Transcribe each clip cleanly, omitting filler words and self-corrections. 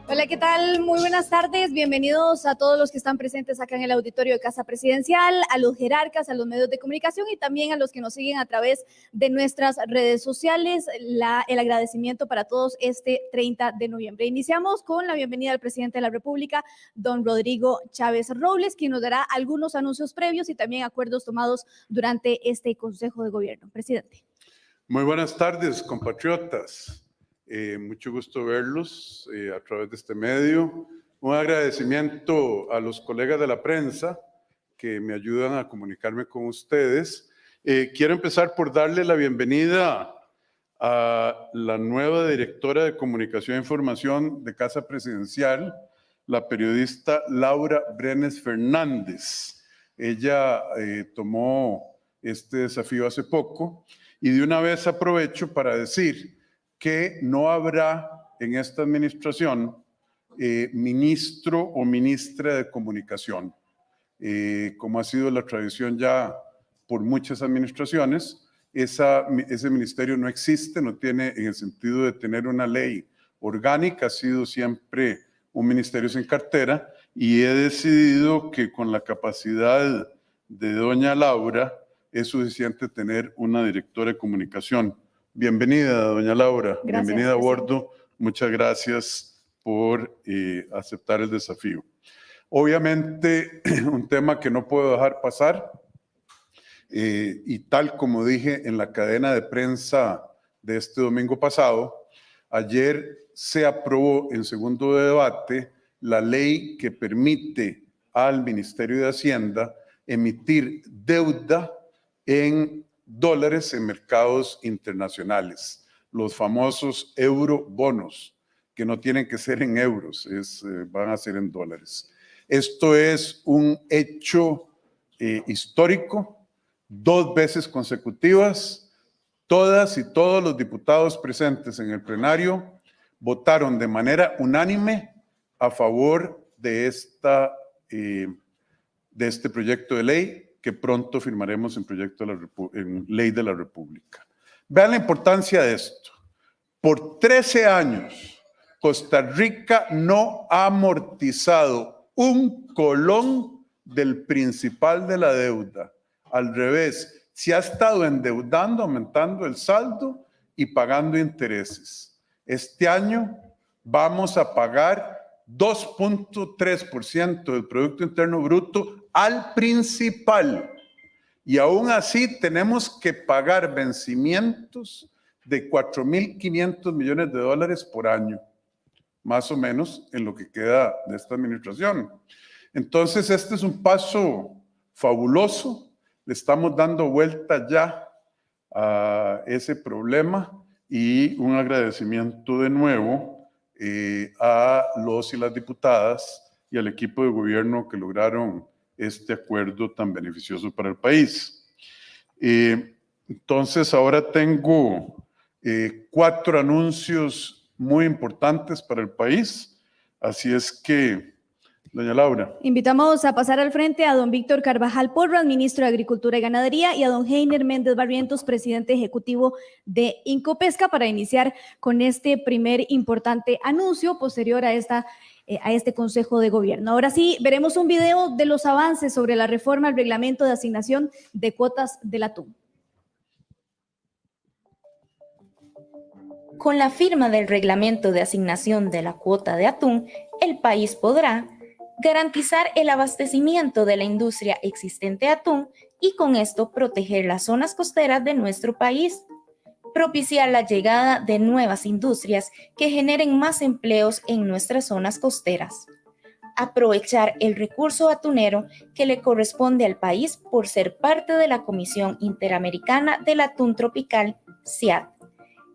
Hola, ¿qué tal? Muy buenas tardes. Bienvenidos a todos los que están presentes acá en el auditorio de Casa Presidencial, a los jerarcas, a los medios de comunicación y también a los que nos siguen a través de nuestras redes sociales. El agradecimiento para todos este 30 de noviembre. Iniciamos con la bienvenida al presidente de la República, don Rodrigo Chávez Robles, quien nos dará algunos anuncios previos y también acuerdos tomados durante este Consejo de Gobierno. Presidente. Muy buenas tardes, compatriotas. Mucho gusto verlos a través de este medio. Un agradecimiento a los colegas de la prensa que me ayudan a comunicarme con ustedes. Quiero empezar por darle la bienvenida a la nueva directora de Comunicación e Información de Casa Presidencial, la periodista Laura Brenes Fernández. Ella tomó este desafío hace poco y de una vez aprovecho para decir que no habrá en esta administración ministro o ministra de comunicación, como ha sido la tradición ya por muchas administraciones. Ese ministerio no existe, no tiene en el sentido de tener una ley orgánica, ha sido siempre un ministerio sin cartera y he decidido que con la capacidad de doña Laura es suficiente tener una directora de comunicación. Bienvenida, doña Laura. Gracias, bienvenida a bordo. Muchas gracias por aceptar el desafío. Obviamente, un tema que no puedo dejar pasar, y tal como dije en la cadena de prensa de este domingo pasado, ayer se aprobó en segundo debate la ley que permite al Ministerio de Hacienda emitir deuda en dólares en mercados internacionales, los famosos eurobonos, que no tienen que ser en euros, van a ser en dólares. Esto es un hecho histórico, 2 veces consecutivas. Todas y todos los diputados presentes en el plenario votaron de manera unánime a favor de este proyecto de ley que pronto firmaremos en ley de la República. Vean la importancia de esto. Por 13 años, Costa Rica no ha amortizado un colón del principal de la deuda. Al revés, se ha estado endeudando, aumentando el saldo y pagando intereses. Este año vamos a pagar 2.3% del Producto Interno Bruto al principal. Y aún así tenemos que pagar vencimientos de 4.500 millones de dólares por año, más o menos en lo que queda de esta administración. Entonces, este es un paso fabuloso. Le estamos dando vuelta ya a ese problema y un agradecimiento de nuevo a los y las diputadas y al equipo de gobierno que lograron este acuerdo tan beneficioso para el país. Entonces, ahora tengo 4 anuncios muy importantes para el país, así es que, doña Laura. Invitamos a pasar al frente a don Víctor Carvajal Porras, ministro de Agricultura y Ganadería, y a don Heiner Méndez Barrientos, presidente ejecutivo de Incopesca, para iniciar con este primer importante anuncio posterior a este Consejo de Gobierno. Ahora sí, veremos un video de los avances sobre la reforma al reglamento de asignación de cuotas del atún. Con la firma del reglamento de asignación de la cuota de atún, el país podrá garantizar el abastecimiento de la industria existente de atún y con esto proteger las zonas costeras de nuestro país, propiciar la llegada de nuevas industrias que generen más empleos en nuestras zonas costeras, aprovechar el recurso atunero que le corresponde al país por ser parte de la Comisión Interamericana del Atún Tropical, CIAT,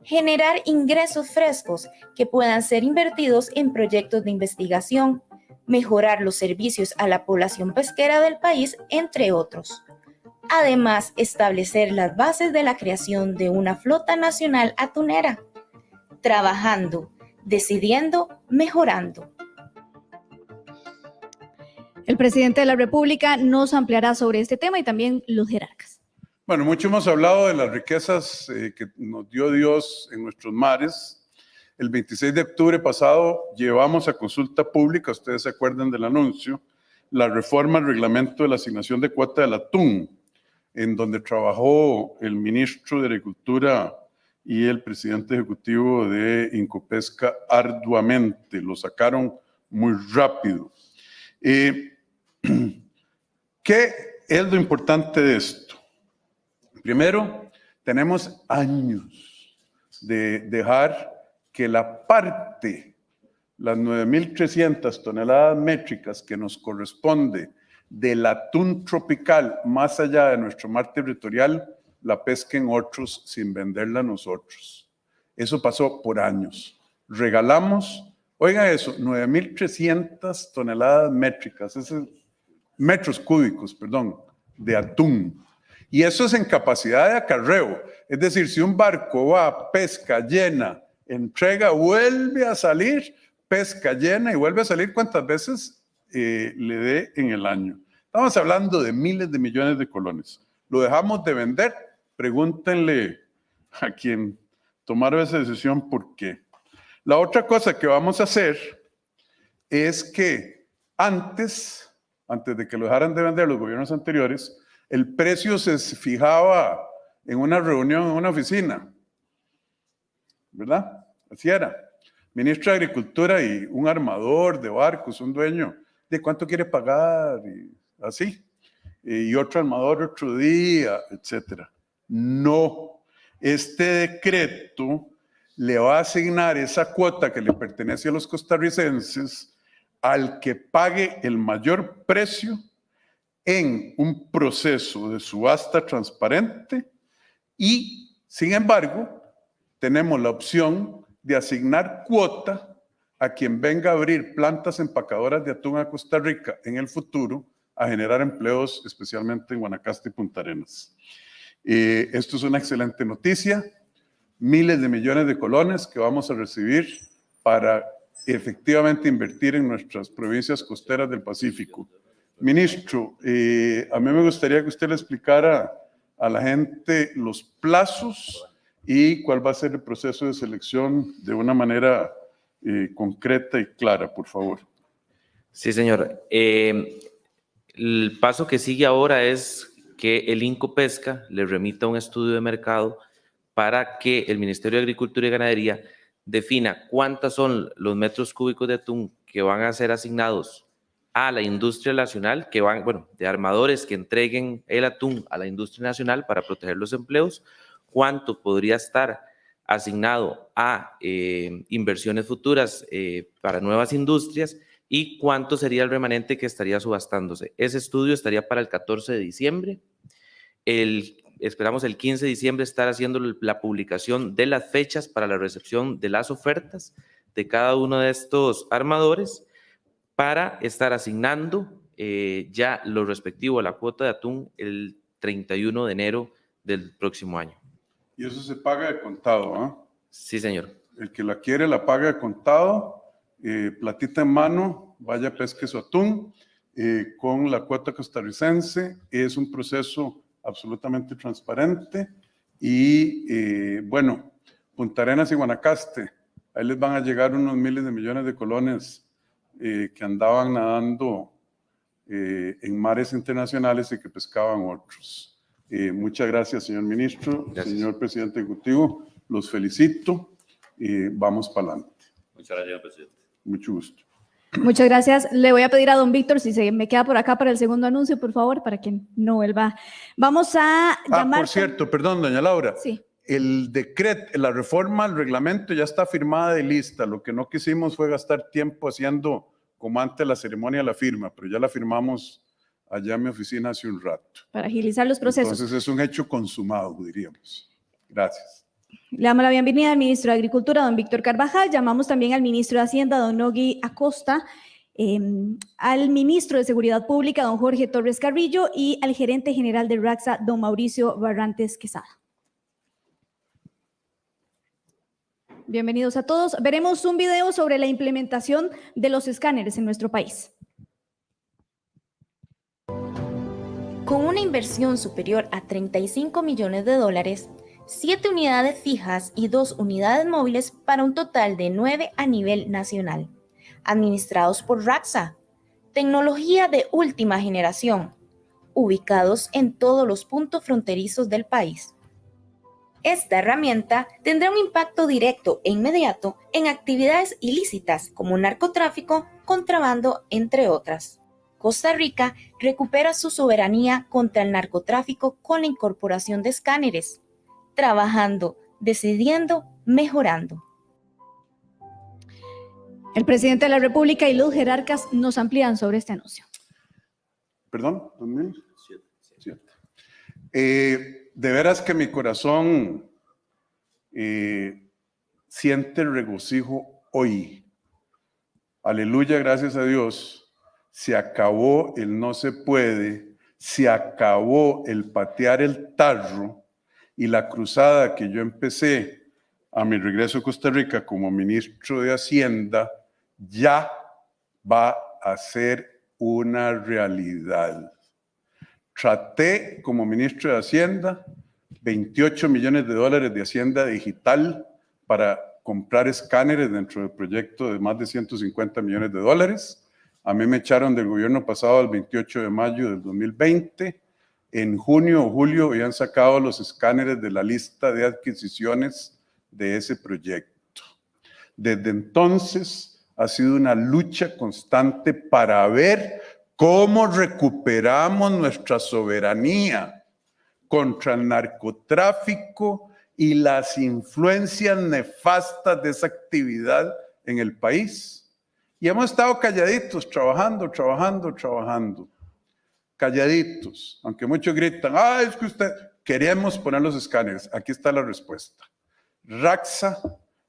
generar ingresos frescos que puedan ser invertidos en proyectos de investigación, mejorar los servicios a la población pesquera del país, entre otros. Además, establecer las bases de la creación de una flota nacional atunera, trabajando, decidiendo, mejorando. El presidente de la República nos ampliará sobre este tema y también los jerarcas. Bueno, mucho hemos hablado de las riquezas que nos dio Dios en nuestros mares. El 26 de octubre pasado llevamos a consulta pública, ustedes se acuerdan del anuncio, la reforma al reglamento de la asignación de cuota del atún, en donde trabajó el ministro de Agricultura y el presidente ejecutivo de Incopesca arduamente. Lo sacaron muy rápido. ¿Qué es lo importante de esto? Primero, tenemos años de dejar que la parte, las 9.300 toneladas métricas que nos corresponde del atún tropical más allá de nuestro mar territorial, la pesquen otros sin venderla a nosotros. Eso pasó por años. Regalamos, oiga eso, 9.300 toneladas métricas, metros cúbicos, perdón, de atún. Y eso es en capacidad de acarreo. Es decir, si un barco va, pesca, llena, entrega, vuelve a salir, pesca, llena y vuelve a salir cuantas veces le dé en el año. Estamos hablando de miles de millones de colones. ¿Lo dejamos de vender? Pregúntenle a quien tomaron esa decisión por qué. La otra cosa que vamos a hacer es que antes de que lo dejaran de vender los gobiernos anteriores, el precio se fijaba en una reunión en una oficina, ¿verdad? Así era. Ministro de Agricultura y un armador de barcos, un dueño, ¿de cuánto quiere pagar? Y así. Y otro armador otro día, etcétera. No, este decreto le va a asignar esa cuota que le pertenece a los costarricenses al que pague el mayor precio en un proceso de subasta transparente y, sin embargo, tenemos la opción de asignar cuota a quien venga a abrir plantas empacadoras de atún a Costa Rica en el futuro a generar empleos, especialmente en Guanacaste y Punta Arenas. Esto es una excelente noticia. Miles de millones de colones que vamos a recibir para efectivamente invertir en nuestras provincias costeras del Pacífico. Ministro, a mí me gustaría que usted le explicara a la gente los plazos y cuál va a ser el proceso de selección de una manera concreta y clara, por favor. Sí, señor. El paso que sigue ahora es que el Incopesca le remita un estudio de mercado para que el Ministerio de Agricultura y Ganadería defina cuántos son los metros cúbicos de atún que van a ser asignados a la industria nacional, que van, de armadores que entreguen el atún a la industria nacional para proteger los empleos, cuánto podría estar asignado a inversiones futuras para nuevas industrias y cuánto sería el remanente que estaría subastándose. Ese estudio estaría para el 14 de diciembre. Esperamos el 15 de diciembre estar haciendo la publicación de las fechas para la recepción de las ofertas de cada uno de estos armadores para estar asignando ya lo respectivo a la cuota de atún el 31 de enero del próximo año. Y eso se paga de contado, ¿ah? Sí, señor. El que la quiere la paga de contado, platita en mano, vaya pesque su atún con la cuota costarricense. Es un proceso absolutamente transparente y bueno, Punta Arenas y Guanacaste, ahí les van a llegar unos miles de millones de colones que andaban nadando en mares internacionales y que pescaban otros. Muchas gracias, señor ministro, gracias. Señor presidente ejecutivo, los felicito y vamos para adelante. Muchas gracias, señor presidente. Mucho gusto. Muchas gracias. Le voy a pedir a don Víctor si se me queda por acá para el segundo anuncio, por favor, para que no vuelva. Vamos a llamar... por cierto, perdón, doña Laura. Sí. El decreto, la reforma al reglamento ya está firmada y lista. Lo que no quisimos fue gastar tiempo haciendo como antes la ceremonia de la firma, pero ya la firmamos allá en mi oficina hace un rato. Para agilizar los procesos. Entonces es un hecho consumado, diríamos. Gracias. Le damos la bienvenida al ministro de Agricultura, don Víctor Carvajal. Llamamos también al ministro de Hacienda, don Nogui Acosta, al ministro de Seguridad Pública, don Jorge Torres Carrillo, y al gerente general de RACSA, don Mauricio Barrantes Quesada. Bienvenidos a todos. Veremos un video sobre la implementación de los escáneres en nuestro país. Con una inversión superior a $35 millones, 7 unidades fijas y 2 unidades móviles para un total de 9 a nivel nacional, administrados por RACSA, tecnología de última generación, ubicados en todos los puntos fronterizos del país. Esta herramienta tendrá un impacto directo e inmediato en actividades ilícitas como narcotráfico, contrabando, entre otras. Costa Rica recupera su soberanía contra el narcotráfico con la incorporación de escáneres, trabajando, decidiendo, mejorando. El presidente de la República y los jerarcas nos amplían sobre este anuncio. Perdón, 2007. De veras que mi corazón siente regocijo hoy. Aleluya, gracias a Dios. Se acabó el no se puede, se acabó el patear el tarro y la cruzada que yo empecé a mi regreso a Costa Rica como ministro de Hacienda ya va a ser una realidad. Traté como ministro de Hacienda 28 millones de dólares de Hacienda Digital para comprar escáneres dentro del proyecto de más de 150 millones de dólares. A mí me echaron del gobierno pasado el 28 de mayo del 2020. En junio o julio habían sacado los escáneres de la lista de adquisiciones de ese proyecto. Desde entonces ha sido una lucha constante para ver cómo recuperamos nuestra soberanía contra el narcotráfico y las influencias nefastas de esa actividad en el país. Y hemos estado calladitos, trabajando. Calladitos, aunque muchos gritan, es que usted, queremos poner los escáneres. Aquí está la respuesta. RACSA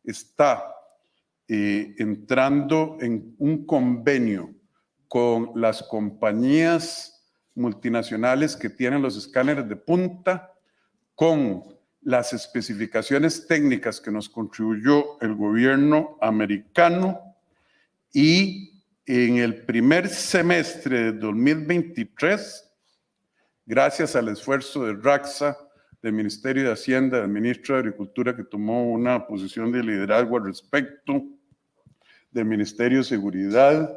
está entrando en un convenio con las compañías multinacionales que tienen los escáneres de punta, con las especificaciones técnicas que nos contribuyó el gobierno americano, y en el primer semestre de 2023, gracias al esfuerzo de RACSA, del Ministerio de Hacienda, del Ministro de Agricultura, que tomó una posición de liderazgo al respecto, del Ministerio de Seguridad,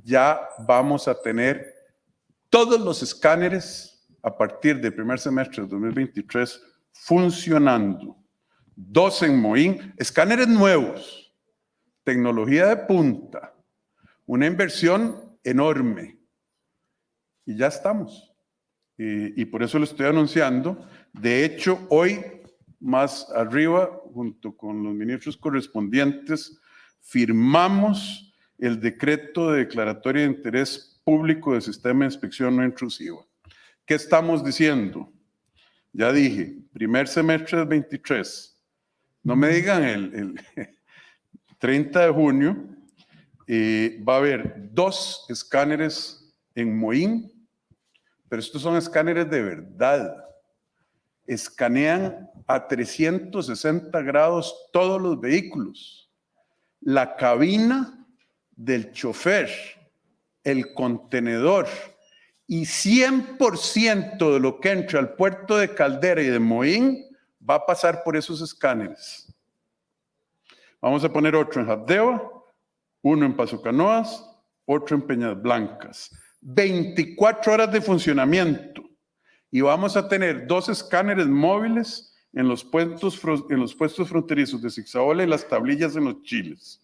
ya vamos a tener todos los escáneres a partir del primer semestre de 2023 funcionando. 2 en Moín, escáneres nuevos, tecnología de punta, una inversión enorme. Y ya estamos. Y por eso lo estoy anunciando. De hecho, hoy, más arriba, junto con los ministros correspondientes, firmamos el decreto de declaratoria de interés público del sistema de inspección no intrusiva. ¿Qué estamos diciendo? Ya dije, primer semestre del 23. No me digan el 30 de junio, va a haber 2 escáneres en Moín, pero estos son escáneres de verdad. Escanean a 360 grados todos los vehículos. La cabina del chofer, el contenedor y 100% de lo que entra al puerto de Caldera y de Moín va a pasar por esos escáneres. Vamos a poner otro en Jabdeba, uno en Paso Canoas, otro en Peñas Blancas. 24 horas de funcionamiento y vamos a tener 2 escáneres móviles en los puestos fronterizos de Zigzaola y las tablillas en los chiles.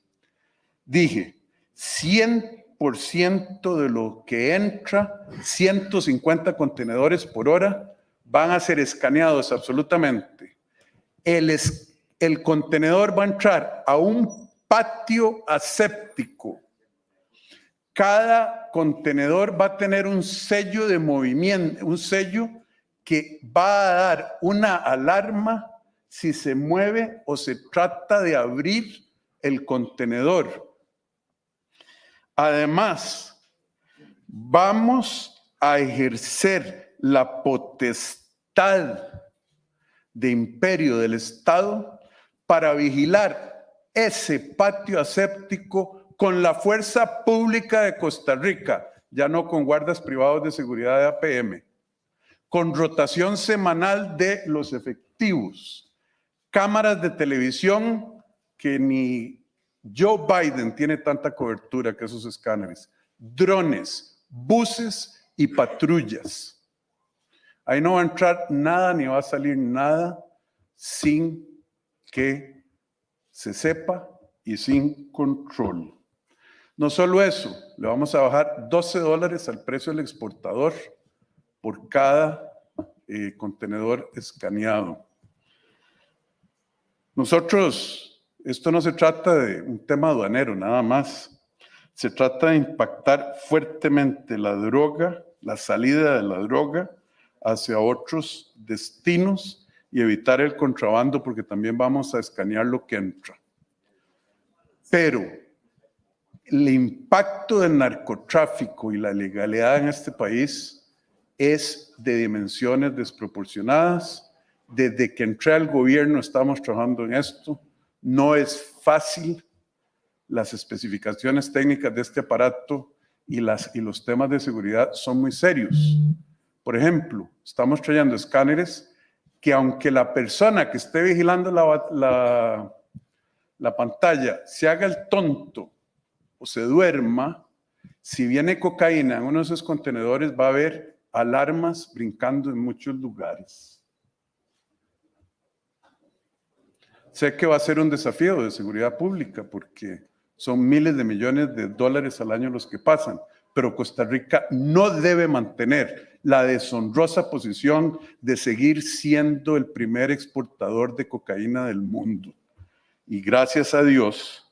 Dije, 100% de lo que entra, 150 contenedores por hora, van a ser escaneados absolutamente. El contenedor va a entrar a un patio aséptico. Cada contenedor va a tener un sello de movimiento, un sello que va a dar una alarma si se mueve o se trata de abrir el contenedor. Además, vamos a ejercer la potestad de imperio del Estado para vigilar ese patio aséptico con la fuerza pública de Costa Rica, ya no con guardas privados de seguridad de APM, con rotación semanal de los efectivos, cámaras de televisión que ni Joe Biden tiene tanta cobertura que esos escáneres, drones, buses y patrullas. Ahí no va a entrar nada ni va a salir nada sin que se sepa y sin control. No solo eso, le vamos a bajar $12 al precio del exportador por cada contenedor escaneado. Nosotros, esto no se trata de un tema aduanero nada más, se trata de impactar fuertemente la droga, la salida de la droga hacia otros destinos y evitar el contrabando, porque también vamos a escanear lo que entra. Pero el impacto del narcotráfico y la ilegalidad en este país es de dimensiones desproporcionadas. Desde que entré al gobierno estamos trabajando en esto. No es fácil. Las especificaciones técnicas de este aparato y los temas de seguridad son muy serios. Por ejemplo, estamos trayendo escáneres que, aunque la persona que esté vigilando la pantalla se haga el tonto o se duerma, si viene cocaína en uno de esos contenedores va a haber alarmas brincando en muchos lugares. Sé que va a ser un desafío de seguridad pública porque son miles de millones de dólares al año los que pasan, pero Costa Rica no debe mantener la deshonrosa posición de seguir siendo el primer exportador de cocaína del mundo. Y gracias a Dios,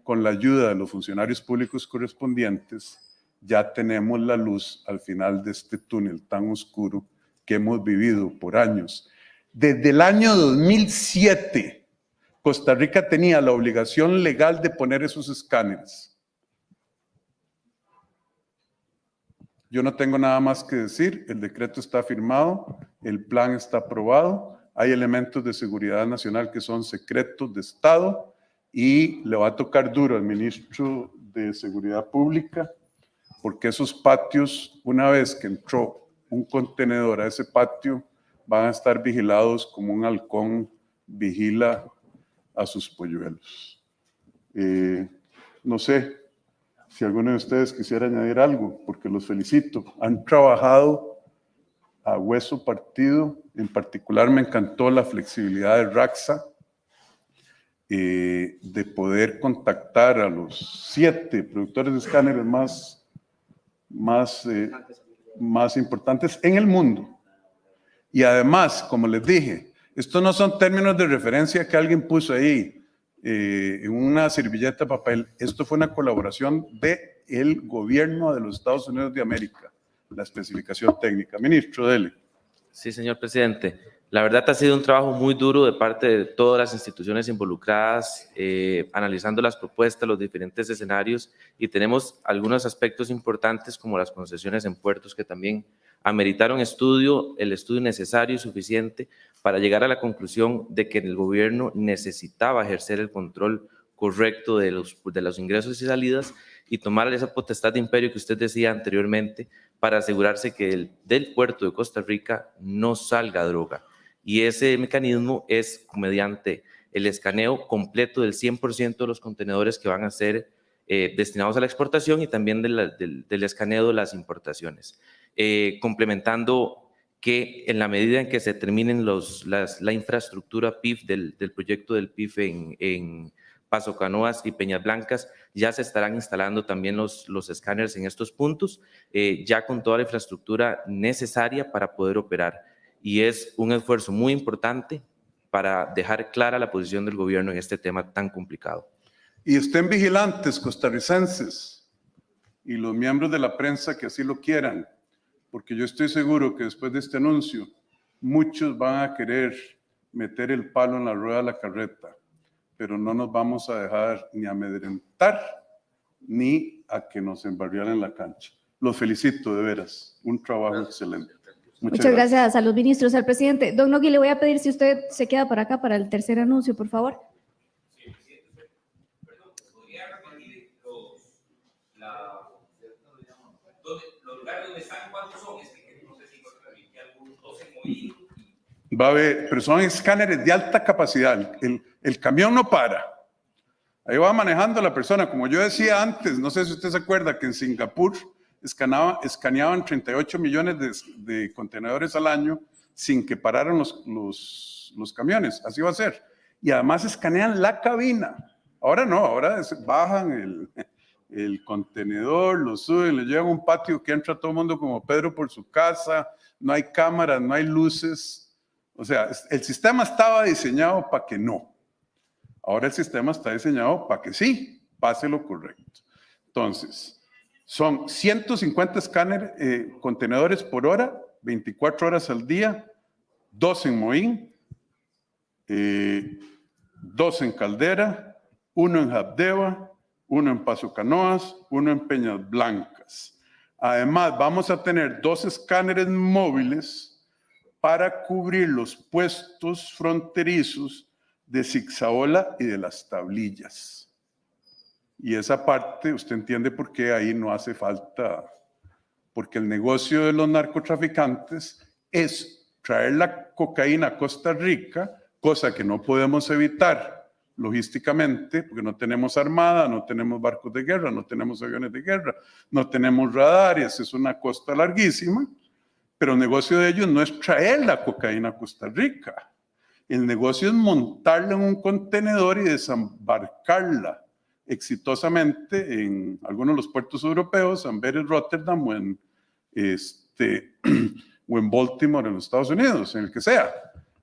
con la ayuda de los funcionarios públicos correspondientes, ya tenemos la luz al final de este túnel tan oscuro que hemos vivido por años. Desde el año 2007, Costa Rica tenía la obligación legal de poner esos escáneres. Yo no tengo nada más que decir, el decreto está firmado, el plan está aprobado, hay elementos de seguridad nacional que son secretos de Estado y le va a tocar duro al ministro de Seguridad Pública porque esos patios, una vez que entró un contenedor a ese patio, van a estar vigilados como un halcón vigila a sus polluelos. No sé si alguno de ustedes quisiera añadir algo, porque los felicito. Han trabajado a hueso partido. En particular me encantó la flexibilidad de Raxa, de poder contactar a los 7 productores de escáneres más importantes en el mundo. Y además, como les dije, estos no son términos de referencia que alguien puso ahí en una servilleta de papel. Esto fue una colaboración del gobierno de los Estados Unidos de América, la especificación técnica. Ministro, dele. Sí, señor presidente. La verdad ha sido un trabajo muy duro de parte de todas las instituciones involucradas, analizando las propuestas, los diferentes escenarios, y tenemos algunos aspectos importantes como las concesiones en puertos que también ameritaron el estudio necesario y suficiente para llegar a la conclusión de que el gobierno necesitaba ejercer el control correcto de los ingresos y salidas y tomar esa potestad de imperio que usted decía anteriormente para asegurarse que del puerto de Costa Rica no salga droga. Y ese mecanismo es mediante el escaneo completo del 100% de los contenedores que van a ser destinados a la exportación y también del escaneo de las importaciones. Complementando que en la medida en que se terminen la infraestructura PIF del proyecto del PIF en Paso Canoas y Peñas Blancas, ya se estarán instalando también los escáneres en estos puntos, ya con toda la infraestructura necesaria para poder operar. Y es un esfuerzo muy importante para dejar clara la posición del gobierno en este tema tan complicado. Y estén vigilantes, costarricenses, y los miembros de la prensa que así lo quieran, porque yo estoy seguro que después de este anuncio, muchos van a querer meter el palo en la rueda de la carreta, pero no nos vamos a dejar ni amedrentar ni a que nos embarriaran en la cancha. Los felicito, de veras, un trabajo excelente. Muchas gracias a los ministros, al presidente. Don Nogui, le voy a pedir si usted se queda por acá para el tercer anuncio, por favor. Sí, presidente. Perdón, ¿podría repetir los lugares donde están? ¿Cuántos son? Es que no sé si transmití algunos. Va a haber, pero son escáneres de alta capacidad. El camión no para. Ahí va manejando la persona. Como yo decía antes, no sé si usted se acuerda que en Singapur escaneaban 38 millones de contenedores al año sin que pararan los camiones. Así va a ser. Y además escanean la cabina. Ahora no, ahora bajan el contenedor, lo suben, le llevan a un patio que entra todo el mundo como Pedro por su casa, no hay cámaras, no hay luces. O sea, el sistema estaba diseñado para que no. Ahora el sistema está diseñado para que sí, pase lo correcto. Entonces, son 150 contenedores por hora, 24 horas al día, 2 en Moín, 2 en Caldera, 1 en Jabdeva, 1 en Paso Canoas, 1 en Peñas Blancas. Además, vamos a tener 2 escáneres móviles para cubrir los puestos fronterizos de Zigzaola y de Las Tablillas. Y esa parte, usted entiende por qué ahí no hace falta, porque el negocio de los narcotraficantes es traer la cocaína a Costa Rica, cosa que no podemos evitar logísticamente, porque no tenemos armada, no tenemos barcos de guerra, no tenemos aviones de guerra, no tenemos radares, es una costa larguísima, pero el negocio de ellos no es traer la cocaína a Costa Rica. El negocio es montarla en un contenedor y desembarcarla exitosamente en algunos de los puertos europeos, Amberes, Rotterdam o en Baltimore en los Estados Unidos, en el que sea.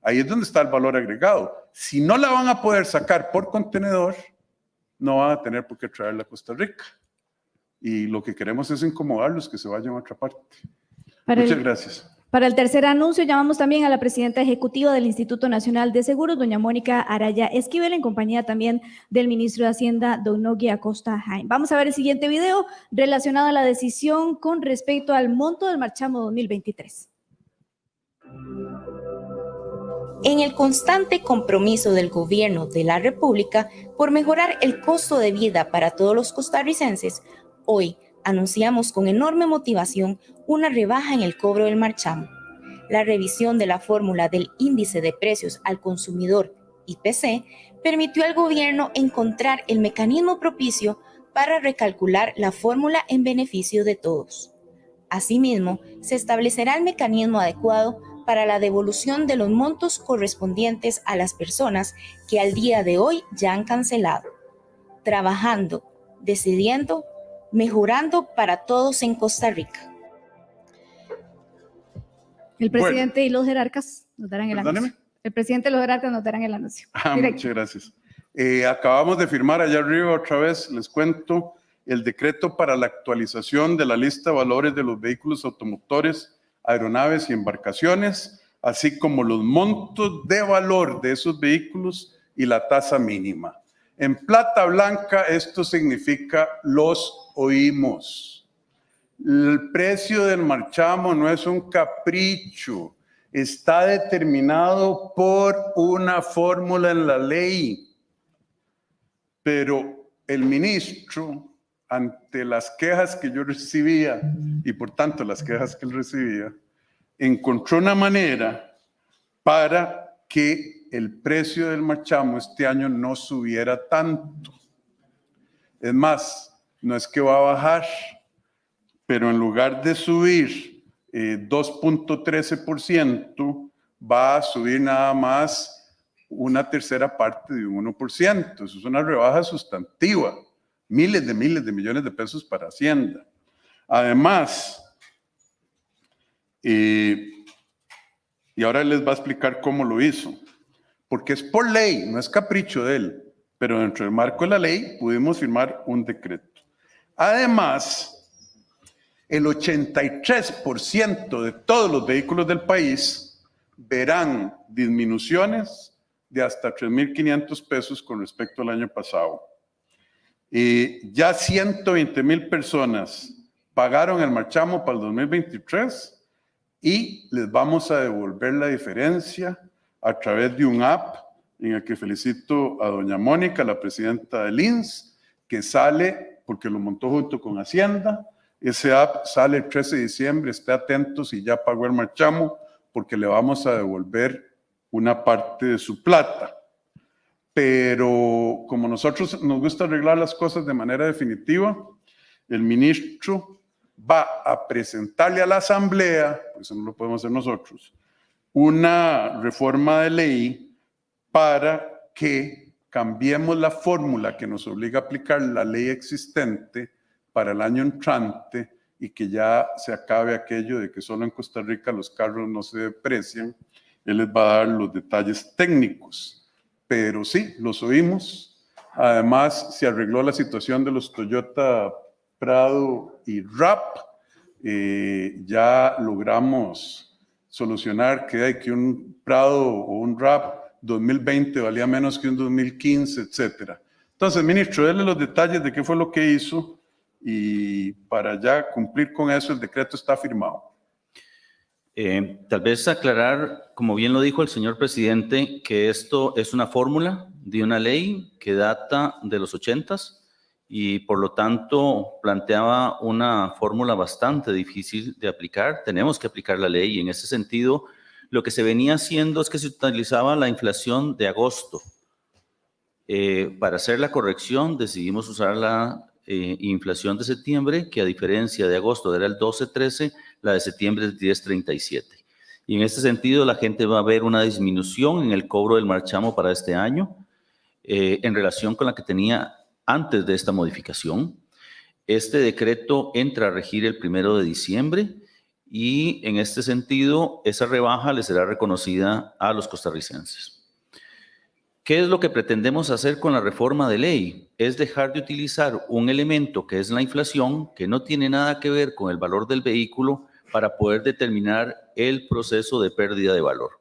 Ahí es donde está el valor agregado. Si no la van a poder sacar por contenedor, no van a tener por qué traerla a Costa Rica. Y lo que queremos es incomodarlos, que se vayan a otra parte. Muchas gracias. Para el tercer anuncio, llamamos también a la presidenta ejecutiva del Instituto Nacional de Seguros, doña Mónica Araya Esquivel, en compañía también del ministro de Hacienda, don Nogui Acosta Jaime. Vamos a ver el siguiente video relacionado a la decisión con respecto al monto del marchamo 2023. En el constante compromiso del Gobierno de la República por mejorar el costo de vida para todos los costarricenses, hoy anunciamos con enorme motivación una rebaja en el cobro del marchamo. La revisión de la fórmula del índice de precios al consumidor, IPC, permitió al gobierno encontrar el mecanismo propicio para recalcular la fórmula en beneficio de todos. Asimismo, se establecerá el mecanismo adecuado para la devolución de los montos correspondientes a las personas que al día de hoy ya han cancelado, trabajando, decidiendo, mejorando para todos en Costa Rica. El presidente y los jerarcas nos darán el anuncio. El presidente y los jerarcas nos darán el anuncio. Muchas gracias. Acabamos de firmar allá arriba otra vez, les cuento, el decreto para la actualización de la lista de valores de los vehículos automotores, aeronaves y embarcaciones, así como los montos de valor de esos vehículos y la tasa mínima. En plata blanca esto significa los oímos. El precio del marchamo no es un capricho, está determinado por una fórmula en la ley. Pero el ministro, ante las quejas que yo recibía y por tanto las quejas que él recibía, encontró una manera para que el precio del marchamo este año no subiera tanto. Es más, no es que va a bajar, pero en lugar de subir 2.13%, va a subir nada más una tercera parte de un 1%. Eso es una rebaja sustantiva. Miles de millones de pesos para Hacienda. Además, y ahora les va a explicar cómo lo hizo, porque es por ley, no es capricho de él, pero dentro del marco de la ley pudimos firmar un decreto. Además, el 83% de todos los vehículos del país verán disminuciones de hasta 3.500 pesos con respecto al año pasado. Ya 120,000 personas pagaron el marchamo para el 2023 y les vamos a devolver la diferencia a través de un app en el que felicito a doña Mónica, la presidenta del INS, que sale, porque lo montó junto con Hacienda. Ese app sale el 13 de diciembre, esté atentos si ya pagó el marchamo porque le vamos a devolver una parte de su plata. Pero como nosotros nos gusta arreglar las cosas de manera definitiva, el ministro va a presentarle a la Asamblea, eso no lo podemos hacer nosotros, una reforma de ley para que cambiemos la fórmula que nos obliga a aplicar la ley existente para el año entrante y que ya se acabe aquello de que solo en Costa Rica los carros no se deprecian. Él les va a dar los detalles técnicos, pero sí, los oímos. Además, se arregló la situación de los Toyota Prado y RAP. Ya logramos solucionar que un Prado o un RAP 2020 valía menos que un 2015, etcétera. Entonces, ministro, déle los detalles de qué fue lo que hizo y para ya cumplir con eso el decreto está firmado. Tal vez aclarar, como bien lo dijo el señor presidente, que esto es una fórmula de una ley que data de los 80s y por lo tanto planteaba una fórmula bastante difícil de aplicar. Tenemos que aplicar la ley y en ese sentido lo que se venía haciendo es que se utilizaba la inflación de agosto. Para hacer la corrección decidimos usar la inflación de septiembre, que a diferencia de agosto era el 12.13, la de septiembre es 10.37. Y en este sentido la gente va a ver una disminución en el cobro del marchamo para este año en relación con la que tenía antes de esta modificación. Este decreto entra a regir el 1 de diciembre y en este sentido esa rebaja le será reconocida a los costarricenses. ¿Qué es lo que pretendemos hacer con la reforma de ley? Es dejar de utilizar un elemento que es la inflación, que no tiene nada que ver con el valor del vehículo, para poder determinar el proceso de pérdida de valor.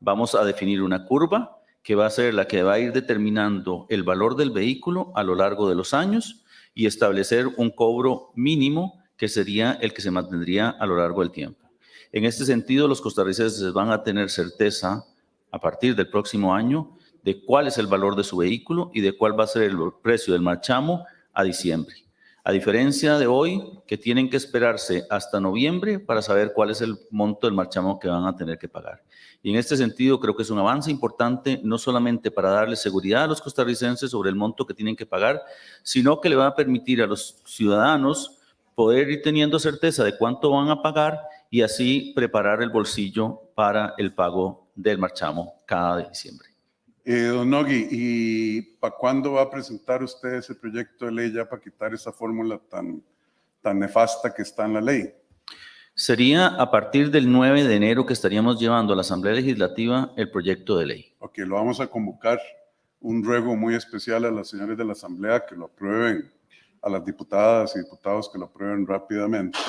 Vamos a definir una curva que va a ser la que va a ir determinando el valor del vehículo a lo largo de los años y establecer un cobro mínimo que sería el que se mantendría a lo largo del tiempo. En este sentido, los costarricenses van a tener certeza a partir del próximo año de cuál es el valor de su vehículo y de cuál va a ser el precio del marchamo a diciembre. A diferencia de hoy, que tienen que esperarse hasta noviembre para saber cuál es el monto del marchamo que van a tener que pagar. Y en este sentido creo que es un avance importante, no solamente para darle seguridad a los costarricenses sobre el monto que tienen que pagar, sino que le va a permitir a los ciudadanos poder ir teniendo certeza de cuánto van a pagar y así preparar el bolsillo para el pago del marchamo cada diciembre. Don Nogui, ¿y para cuándo va a presentar usted ese proyecto de ley ya para quitar esa fórmula tan nefasta que está en la ley? Sería a partir del 9 de enero que estaríamos llevando a la Asamblea Legislativa el proyecto de ley. Ok, lo vamos a convocar. Un ruego muy especial a las señores de la Asamblea que lo aprueben, a las diputadas y diputados que lo aprueben rápidamente,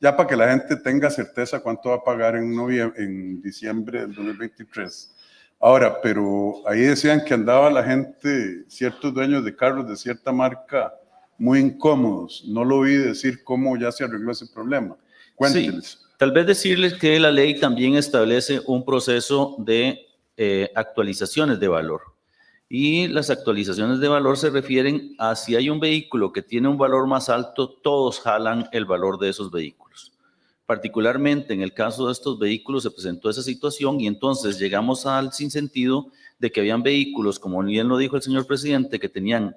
ya para que la gente tenga certeza cuánto va a pagar en diciembre del 2023. Ahora, pero ahí decían que andaba la gente, ciertos dueños de carros de cierta marca, muy incómodos. No lo oí decir cómo ya se arregló ese problema. Cuénteles. Sí, tal vez decirles que la ley también establece un proceso de actualizaciones de valor. Y las actualizaciones de valor se refieren a si hay un vehículo que tiene un valor más alto, todos jalan el valor de esos vehículos. Particularmente en el caso de estos vehículos se presentó esa situación y entonces llegamos al sinsentido de que habían vehículos, como bien lo dijo el señor presidente, que tenían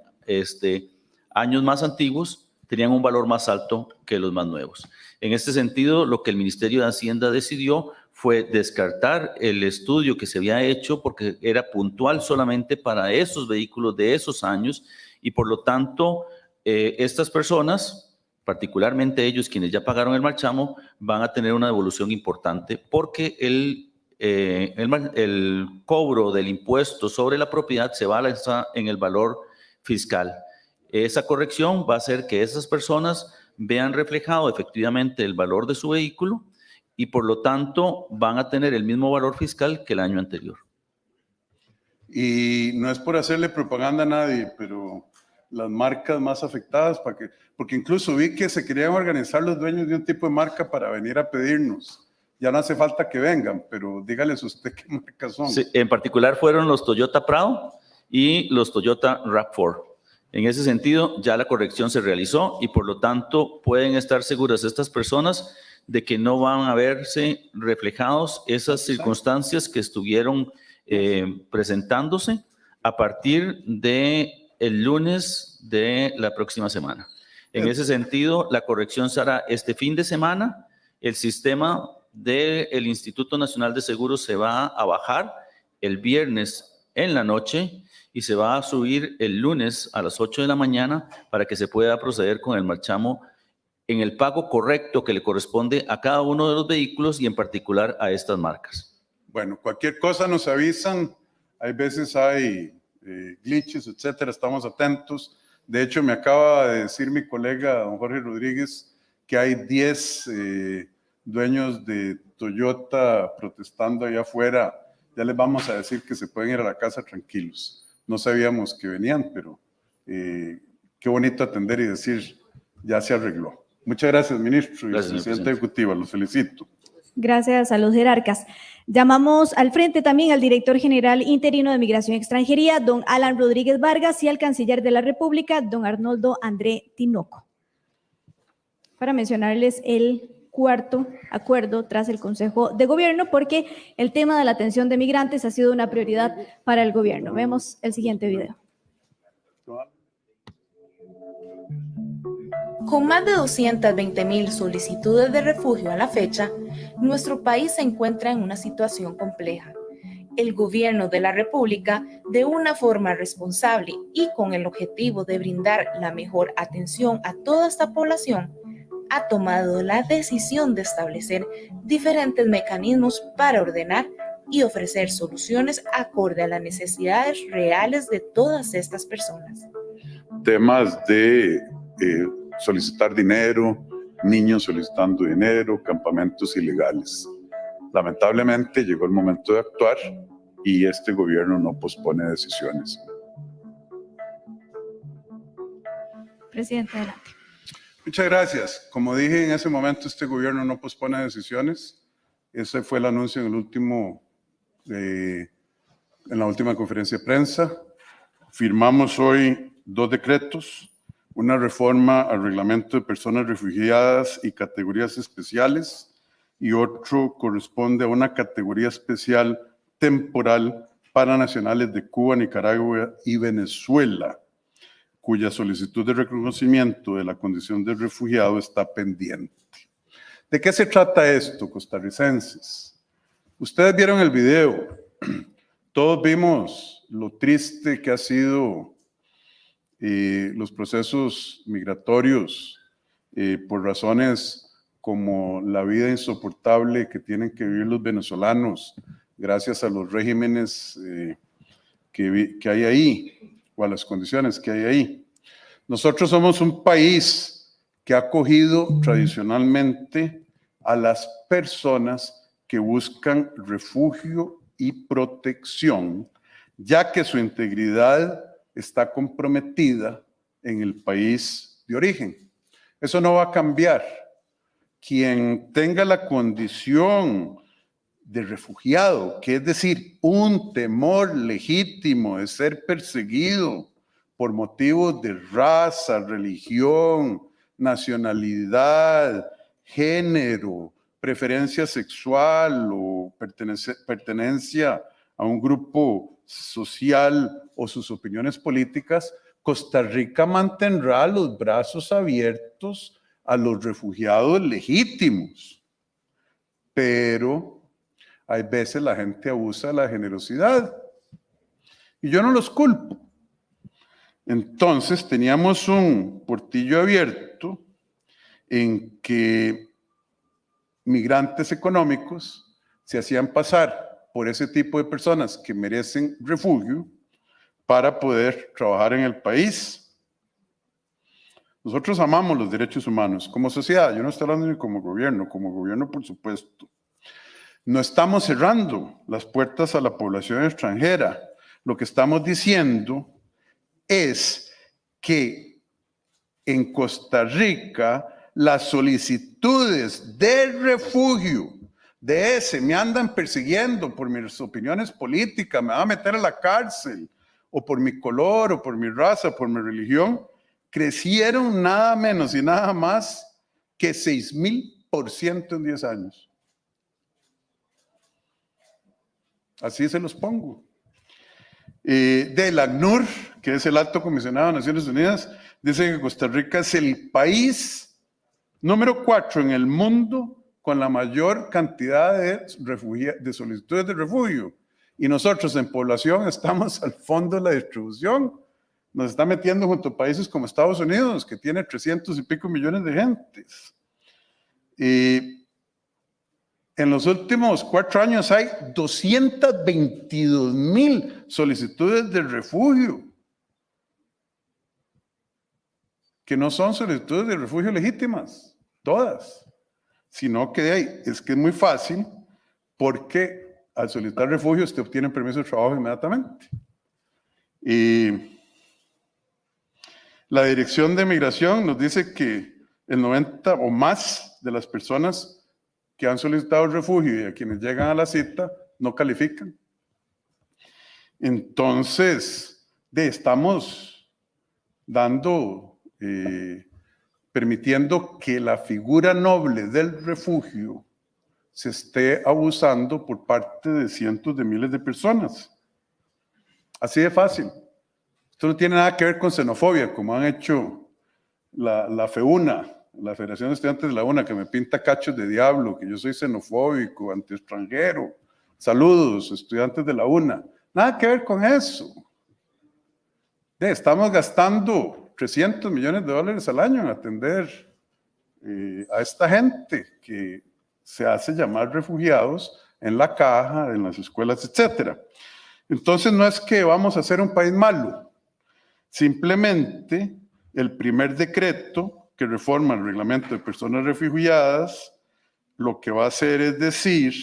años más antiguos, tenían un valor más alto que los más nuevos. En este sentido, lo que el Ministerio de Hacienda decidió fue descartar el estudio que se había hecho porque era puntual solamente para esos vehículos de esos años y por lo tanto estas personas, particularmente ellos quienes ya pagaron el marchamo, van a tener una devolución importante porque el cobro del impuesto sobre la propiedad se basa en el valor fiscal. Esa corrección va a hacer que esas personas vean reflejado efectivamente el valor de su vehículo y por lo tanto van a tener el mismo valor fiscal que el año anterior. Y no es por hacerle propaganda a nadie, pero las marcas más afectadas, porque incluso vi que se querían organizar los dueños de un tipo de marca para venir a pedirnos. Ya no hace falta que vengan, pero dígales usted qué marcas son. Sí, en particular fueron los Toyota Prado y los Toyota RAV4. En ese sentido, ya la corrección se realizó y por lo tanto pueden estar seguras estas personas de que no van a verse reflejados esas circunstancias que estuvieron presentándose a partir del lunes de la próxima semana. En ese sentido, la corrección será este fin de semana. El sistema del Instituto Nacional de Seguros se va a bajar el viernes en la noche y se va a subir el lunes a las 8 de la mañana para que se pueda proceder con el marchamo en el pago correcto que le corresponde a cada uno de los vehículos y en particular a estas marcas. Bueno, cualquier cosa nos avisan. Hay veces hay glitches, etcétera. Estamos atentos. De hecho, me acaba de decir mi colega, don Jorge Rodríguez, que hay 10 dueños de Toyota protestando allá afuera. Ya les vamos a decir que se pueden ir a la casa tranquilos. No sabíamos que venían, pero qué bonito atender y decir, ya se arregló. Muchas gracias, ministro y presidente ejecutivo. Los felicito. Gracias a los jerarcas. Llamamos al frente también al director general interino de Migración y Extranjería, don Alan Rodríguez Vargas, y al canciller de la República, don Arnoldo André Tinoco, para mencionarles el cuarto acuerdo tras el Consejo de Gobierno, porque el tema de la atención de migrantes ha sido una prioridad para el gobierno. Vemos el siguiente video. Con más de 220,000 solicitudes de refugio a la fecha, nuestro país se encuentra en una situación compleja. El gobierno de la República, de una forma responsable y con el objetivo de brindar la mejor atención a toda esta población, ha tomado la decisión de establecer diferentes mecanismos para ordenar y ofrecer soluciones acorde a las necesidades reales de todas estas personas. Temas de solicitar dinero, niños solicitando dinero, campamentos ilegales. Lamentablemente llegó el momento de actuar y este gobierno no pospone decisiones. Presidente, adelante. Muchas gracias. Como dije en ese momento, este gobierno no pospone decisiones. Ese fue el anuncio en la última conferencia de prensa. Firmamos hoy 2 decretos. Una reforma al reglamento de personas refugiadas y categorías especiales, y otro corresponde a una categoría especial temporal para nacionales de Cuba, Nicaragua y Venezuela, cuya solicitud de reconocimiento de la condición de refugiado está pendiente. ¿De qué se trata esto, costarricenses? Ustedes vieron el video, todos vimos lo triste que ha sido los procesos migratorios por razones como la vida insoportable que tienen que vivir los venezolanos gracias a los regímenes que hay ahí o a las condiciones que hay ahí. Nosotros somos un país que ha acogido tradicionalmente a las personas que buscan refugio y protección, ya que su integridad está comprometida en el país de origen. Eso no va a cambiar. Quien tenga la condición de refugiado, que es decir, un temor legítimo de ser perseguido por motivos de raza, religión, nacionalidad, género, preferencia sexual o pertenencia a un grupo social o sus opiniones políticas, Costa Rica mantendrá los brazos abiertos a los refugiados legítimos. Pero hay veces la gente abusa de la generosidad y yo no los culpo. Entonces teníamos un portillo abierto en que migrantes económicos se hacían pasar por ese tipo de personas que merecen refugio para poder trabajar en el país. Nosotros amamos los derechos humanos como sociedad. Yo no estoy hablando ni como gobierno por supuesto. No estamos cerrando las puertas a la población extranjera. Lo que estamos diciendo es que en Costa Rica las solicitudes de refugio de ese me andan persiguiendo por mis opiniones políticas, me van a meter a la cárcel, o por mi color, o por mi raza, por mi religión, crecieron nada menos y nada más que 6,000 100% en 10 años. Así se los pongo. Del ACNUR, que es el Alto Comisionado de Naciones Unidas, dice que Costa Rica es el país número 4 en el mundo con la mayor cantidad de solicitudes de refugio. Y nosotros en población estamos al fondo de la distribución. Nos está metiendo junto a países como Estados Unidos, que tiene 300 y pico millones de gentes. En los últimos 4 años hay 222,000 solicitudes de refugio, que no son solicitudes de refugio legítimas, todas, sino que es que es muy fácil, porque al solicitar refugio usted obtiene permiso de trabajo inmediatamente. La Dirección de Migración nos dice que el 90 o más de las personas que han solicitado refugio y a quienes llegan a la cita no califican. Entonces, estamos permitiendo que la figura noble del refugio se esté abusando por parte de cientos de miles de personas. Así de fácil. Esto no tiene nada que ver con xenofobia, como han hecho la FEUNA, la Federación de Estudiantes de la UNA, que me pinta cachos de diablo, que yo soy xenofóbico, anti-extranjero. Saludos, estudiantes de la UNA. Nada que ver con eso. Estamos gastando $300 millones al año en atender a esta gente que se hace llamar refugiados en la caja, en las escuelas, etc. Entonces no es que vamos a ser un país malo. Simplemente el primer decreto que reforma el reglamento de personas refugiadas, lo que va a hacer es decir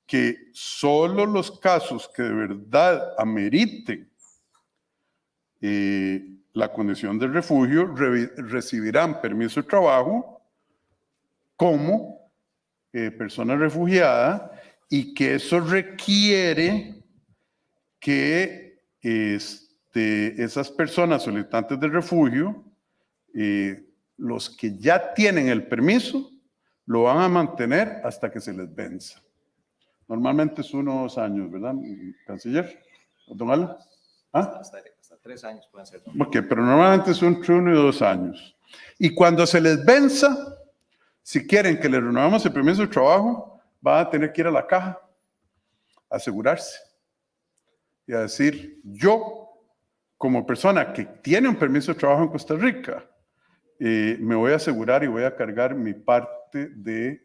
que solo los casos que de verdad ameriten la condición de refugio recibirán permiso de trabajo como persona refugiada, y que eso requiere que esas personas solicitantes de refugio, los que ya tienen el permiso, lo van a mantener hasta que se les venza. Normalmente es 1 o 2 años, ¿verdad, canciller? ¿Don Alan? ¿Ah? Hasta 3 años pueden ser. Ok, pero normalmente son entre 1 y 2 años. Y cuando se les venza, si quieren que les renovemos el permiso de trabajo, van a tener que ir a la caja a asegurarse y a decir: yo, como persona que tiene un permiso de trabajo en Costa Rica, me voy a asegurar y voy a cargar mi parte del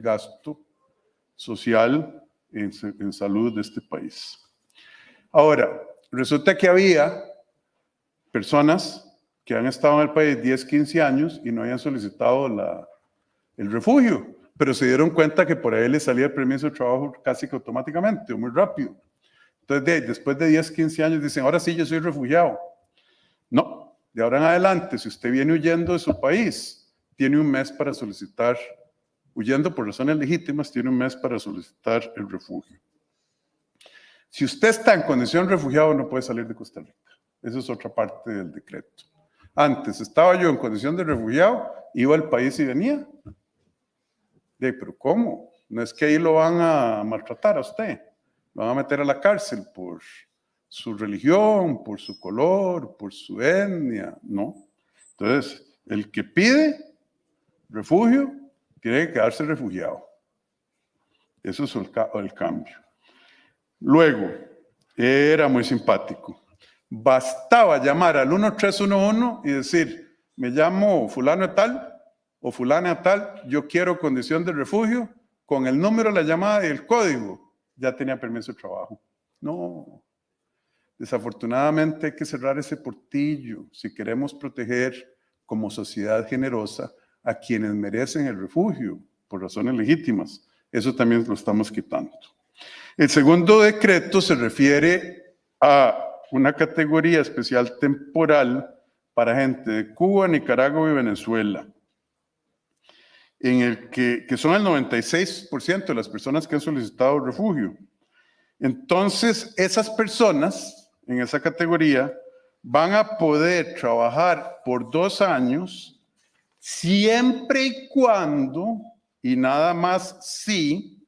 gasto social en salud de este país. Ahora, resulta que había personas que han estado en el país 10, 15 años y no habían solicitado el refugio, pero se dieron cuenta que por ahí les salía el permiso de trabajo casi que automáticamente o muy rápido. Entonces, después de 10, 15 años dicen: ahora sí, yo soy refugiado. No. De ahora en adelante, si usted viene huyendo de su país, tiene 1 mes para solicitar, huyendo por razones legítimas, tiene 1 mes para solicitar el refugio. Si usted está en condición de refugiado, no puede salir de Costa Rica. Esa es otra parte del decreto. Antes estaba yo en condición de refugiado, iba al país y venía. Pero ¿cómo? No es que ahí lo van a maltratar a usted, lo van a meter a la cárcel por su religión, por su color, por su etnia, no. Entonces, el que pide refugio tiene que quedarse refugiado. Eso es el cambio. Luego, era muy simpático. Bastaba llamar al 1311 y decir: me llamo fulano de tal o fulana de tal, yo quiero condición de refugio, con el número de la llamada y el código, ya tenía permiso de trabajo. No. Desafortunadamente hay que cerrar ese portillo si queremos proteger como sociedad generosa a quienes merecen el refugio por razones legítimas. Eso también lo estamos quitando. El segundo decreto se refiere a una categoría especial temporal para gente de Cuba, Nicaragua y Venezuela, en el que son el 96% de las personas que han solicitado refugio. Entonces, esas personas en esa categoría van a poder trabajar por 2 años siempre y cuando y nada más si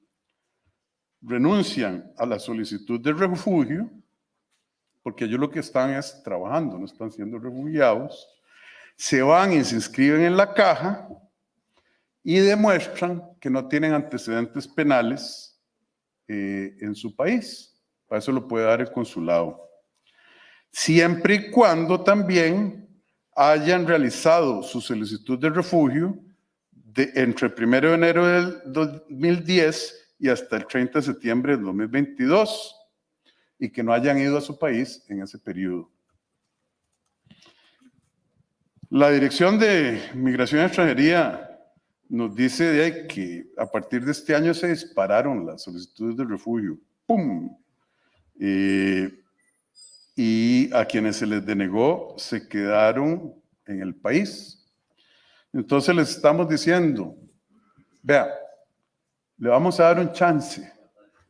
renuncian a la solicitud de refugio, porque ellos lo que están es trabajando, no están siendo refugiados, se van y se inscriben en la caja y demuestran que no tienen antecedentes penales en su país. Para eso lo puede dar el consulado. Siempre y cuando también hayan realizado su solicitud de refugio entre el 1 de enero del 2010 y hasta el 30 de septiembre del 2022 y que no hayan ido a su país en ese periodo. La Dirección de Migración y Extranjería nos dice que a partir de este año se dispararon las solicitudes de refugio. ¡Pum! Y a quienes se les denegó se quedaron en el país. Entonces les estamos diciendo, vea, le vamos a dar un chance,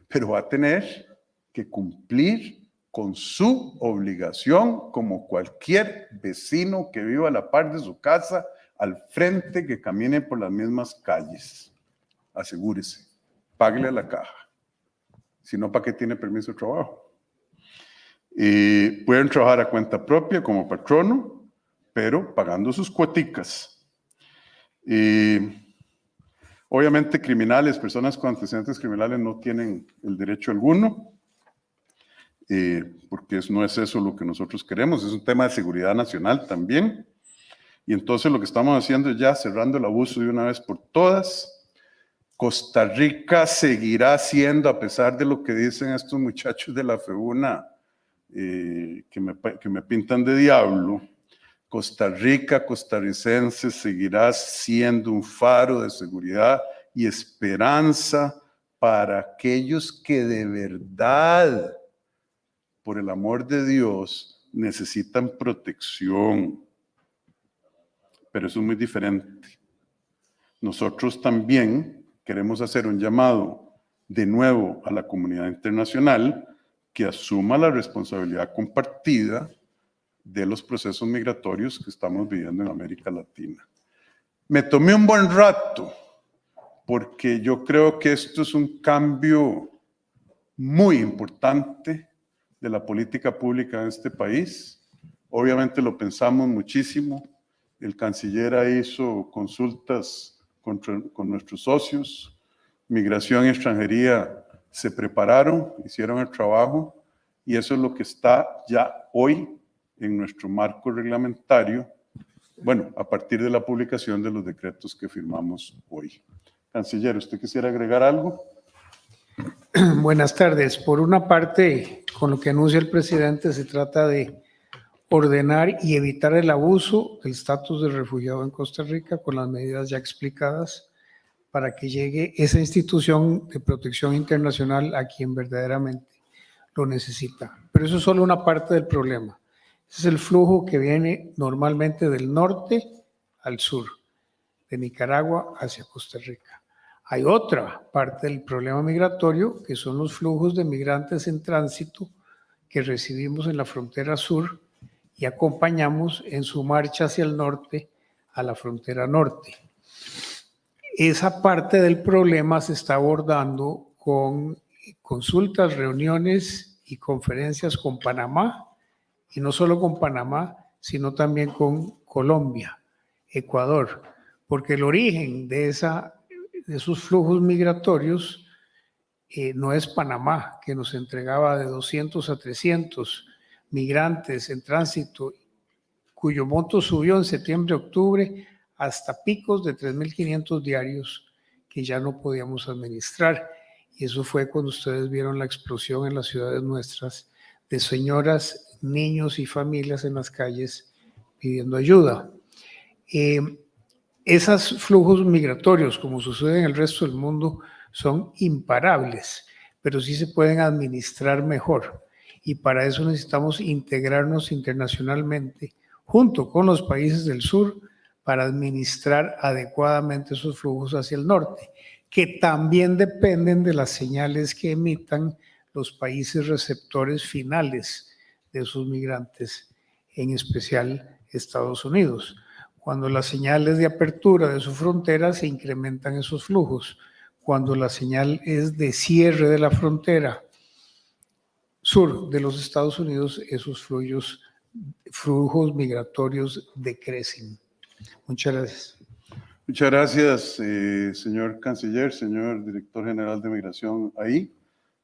pero va a tener que cumplir con su obligación como cualquier vecino que viva a la par de su casa, al frente, que camine por las mismas calles. Asegúrese, páguele a la caja. Si no, ¿para qué tiene permiso de trabajo? Pueden trabajar a cuenta propia como patrono, pero pagando sus cuoticas. Obviamente criminales, personas con antecedentes criminales no tienen el derecho alguno, porque no es eso lo que nosotros queremos, es un tema de seguridad nacional también. Y entonces lo que estamos haciendo es ya cerrando el abuso de una vez por todas. Costa Rica seguirá siendo, a pesar de lo que dicen estos muchachos de la FEUNA, que me pintan de diablo, Costa Rica, costarricense, seguirá siendo un faro de seguridad y esperanza para aquellos que de verdad, por el amor de Dios, necesitan protección. Pero eso es muy diferente. Nosotros también queremos hacer un llamado de nuevo a la comunidad internacional que asuma la responsabilidad compartida de los procesos migratorios que estamos viviendo en América Latina. Me tomé un buen rato porque yo creo que esto es un cambio muy importante de la política pública en este país. Obviamente lo pensamos muchísimo. El canciller hizo consultas con nuestros socios. Migración y Extranjería se prepararon, hicieron el trabajo y eso es lo que está ya hoy en nuestro marco reglamentario, bueno, a partir de la publicación de los decretos que firmamos hoy. Canciller, ¿usted quisiera agregar algo? Buenas tardes. Por una parte, con lo que anuncia el presidente, se trata de ordenar y evitar el abuso del estatus de refugiado en Costa Rica con las medidas ya explicadas para que llegue esa institución de protección internacional a quien verdaderamente lo necesita. Pero eso es solo una parte del problema. Ese es el flujo que viene normalmente del norte al sur, de Nicaragua hacia Costa Rica. Hay otra parte del problema migratorio que son los flujos de migrantes en tránsito que recibimos en la frontera sur y acompañamos en su marcha hacia el norte a la frontera norte. Esa parte del problema se está abordando con consultas, reuniones y conferencias con Panamá, y no solo con Panamá, sino también con Colombia, Ecuador, porque el origen de esos flujos migratorios no es Panamá, que nos entregaba de 200 a 300 migrantes en tránsito, cuyo monto subió en septiembre-octubre hasta picos de 3.500 diarios que ya no podíamos administrar. Y eso fue cuando ustedes vieron la explosión en las ciudades nuestras de señoras, niños y familias en las calles pidiendo ayuda. Esos flujos migratorios, como sucede en el resto del mundo, son imparables, pero sí se pueden administrar mejor. Y para eso necesitamos integrarnos internacionalmente junto con los países del sur para administrar adecuadamente esos flujos hacia el norte, que también dependen de las señales que emitan los países receptores finales de esos migrantes, en especial Estados Unidos. Cuando la señal es de apertura de su frontera, se incrementan esos flujos. Cuando la señal es de cierre de la frontera sur de los Estados Unidos, esos flujos migratorios decrecen. Muchas gracias. Muchas gracias, señor canciller, señor director general de Migración. Ahí,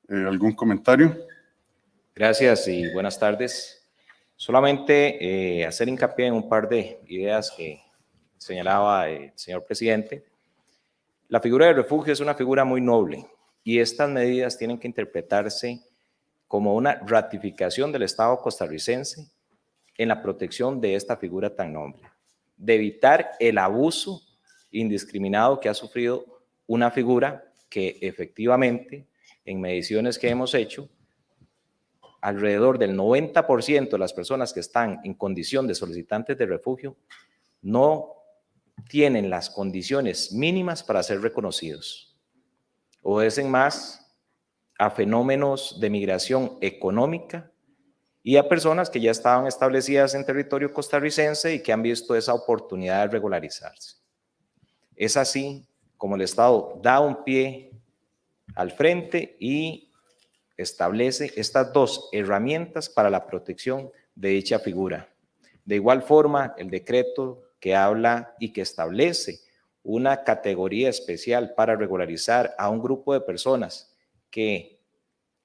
¿algún comentario? Gracias y buenas tardes. Solamente hacer hincapié en un par de ideas que señalaba el señor presidente. La figura de refugio es una figura muy noble y estas medidas tienen que interpretarse como una ratificación del Estado costarricense en la protección de esta figura tan noble, de evitar el abuso indiscriminado que ha sufrido una figura que efectivamente, en mediciones que hemos hecho, alrededor del 90% de las personas que están en condición de solicitantes de refugio no tienen las condiciones mínimas para ser reconocidos. Obedecen más a fenómenos de migración económica y a personas que ya estaban establecidas en territorio costarricense y que han visto esa oportunidad de regularizarse. Es así como el Estado da un pie al frente y establece estas dos herramientas para la protección de dicha figura. De igual forma, el decreto que habla y que establece una categoría especial para regularizar a un grupo de personas que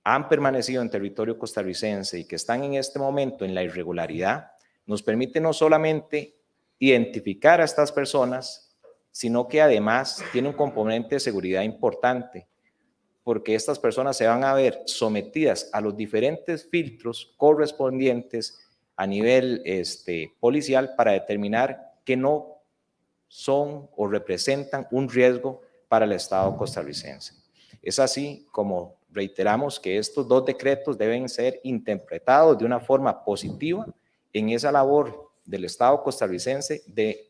han permanecido en territorio costarricense y que están en este momento en la irregularidad, nos permite no solamente identificar a estas personas, sino que además tiene un componente de seguridad importante, porque estas personas se van a ver sometidas a los diferentes filtros correspondientes a nivel policial para determinar que no son o representan un riesgo para el Estado costarricense. Es así como reiteramos que estos dos decretos deben ser interpretados de una forma positiva en esa labor del Estado costarricense de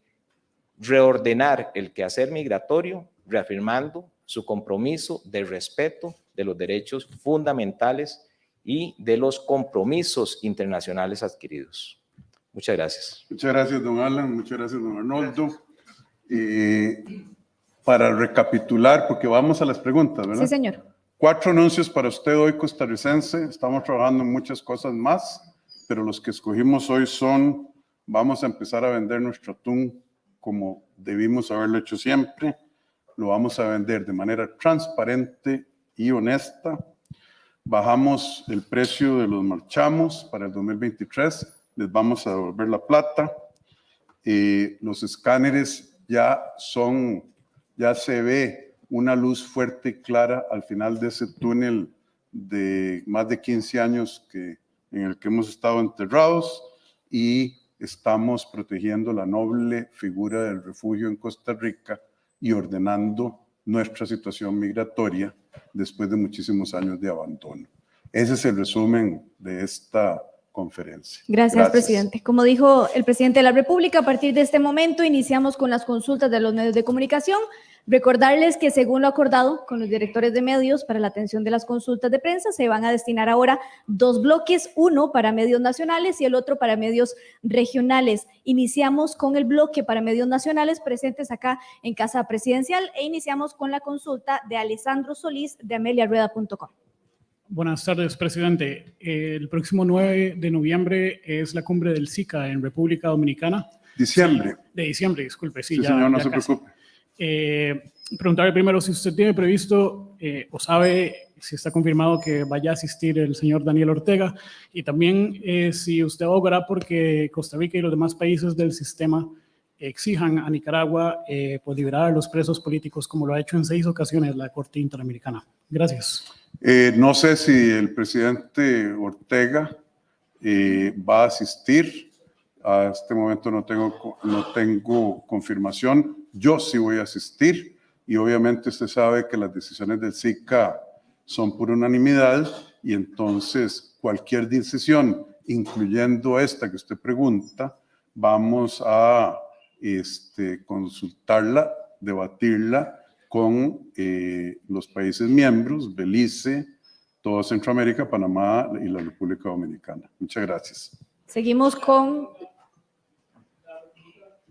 reordenar el quehacer migratorio, reafirmando su compromiso de respeto de los derechos fundamentales y de los compromisos internacionales adquiridos. Muchas gracias. Muchas gracias, don Alan. Muchas gracias, don Arnoldo. Para recapitular, porque vamos a las preguntas, ¿verdad? Sí, señor. 4 anuncios para usted hoy, costarricense. Estamos trabajando en muchas cosas más, pero los que escogimos hoy son: vamos a empezar a vender nuestro atún como debimos haberlo hecho siempre. Lo vamos a vender de manera transparente y honesta. Bajamos el precio de los marchamos para el 2023. Les vamos a devolver la plata. Los escáneres ya se ve una luz fuerte y clara al final de ese túnel de más de 15 años en el que hemos estado enterrados, y estamos protegiendo la noble figura del refugio en Costa Rica y ordenando nuestra situación migratoria después de muchísimos años de abandono. Ese es el resumen de esta conferencia. Gracias, presidente. Como dijo el presidente de la República, a partir de este momento iniciamos con las consultas de los medios de comunicación. Recordarles que según lo acordado con los directores de medios para la atención de las consultas de prensa, se van a destinar ahora 2 bloques, uno para medios nacionales y el otro para medios regionales. Iniciamos con el bloque para medios nacionales presentes acá en Casa Presidencial e iniciamos con la consulta de Alessandro Solís de ameliarueda.com. Buenas tardes, presidente. El próximo 9 de noviembre es la cumbre del SICA en República Dominicana. Diciembre. Sí, de diciembre, disculpe. Sí, señor, no se preocupe. Preguntarle primero si usted tiene previsto o sabe si está confirmado que vaya a asistir el señor Daniel Ortega, y también si usted abogará porque Costa Rica y los demás países del sistema exijan a Nicaragua pues liberar a los presos políticos, como lo ha hecho en 6 ocasiones la Corte Interamericana. Gracias. No sé si el presidente Ortega va a asistir. A este momento no tengo confirmación. Yo sí voy a asistir, y obviamente usted sabe que las decisiones del SICA son por unanimidad, y entonces cualquier decisión, incluyendo esta que usted pregunta, vamos a consultarla, debatirla con los países miembros, Belice, toda Centroamérica, Panamá y la República Dominicana. Muchas gracias. Seguimos con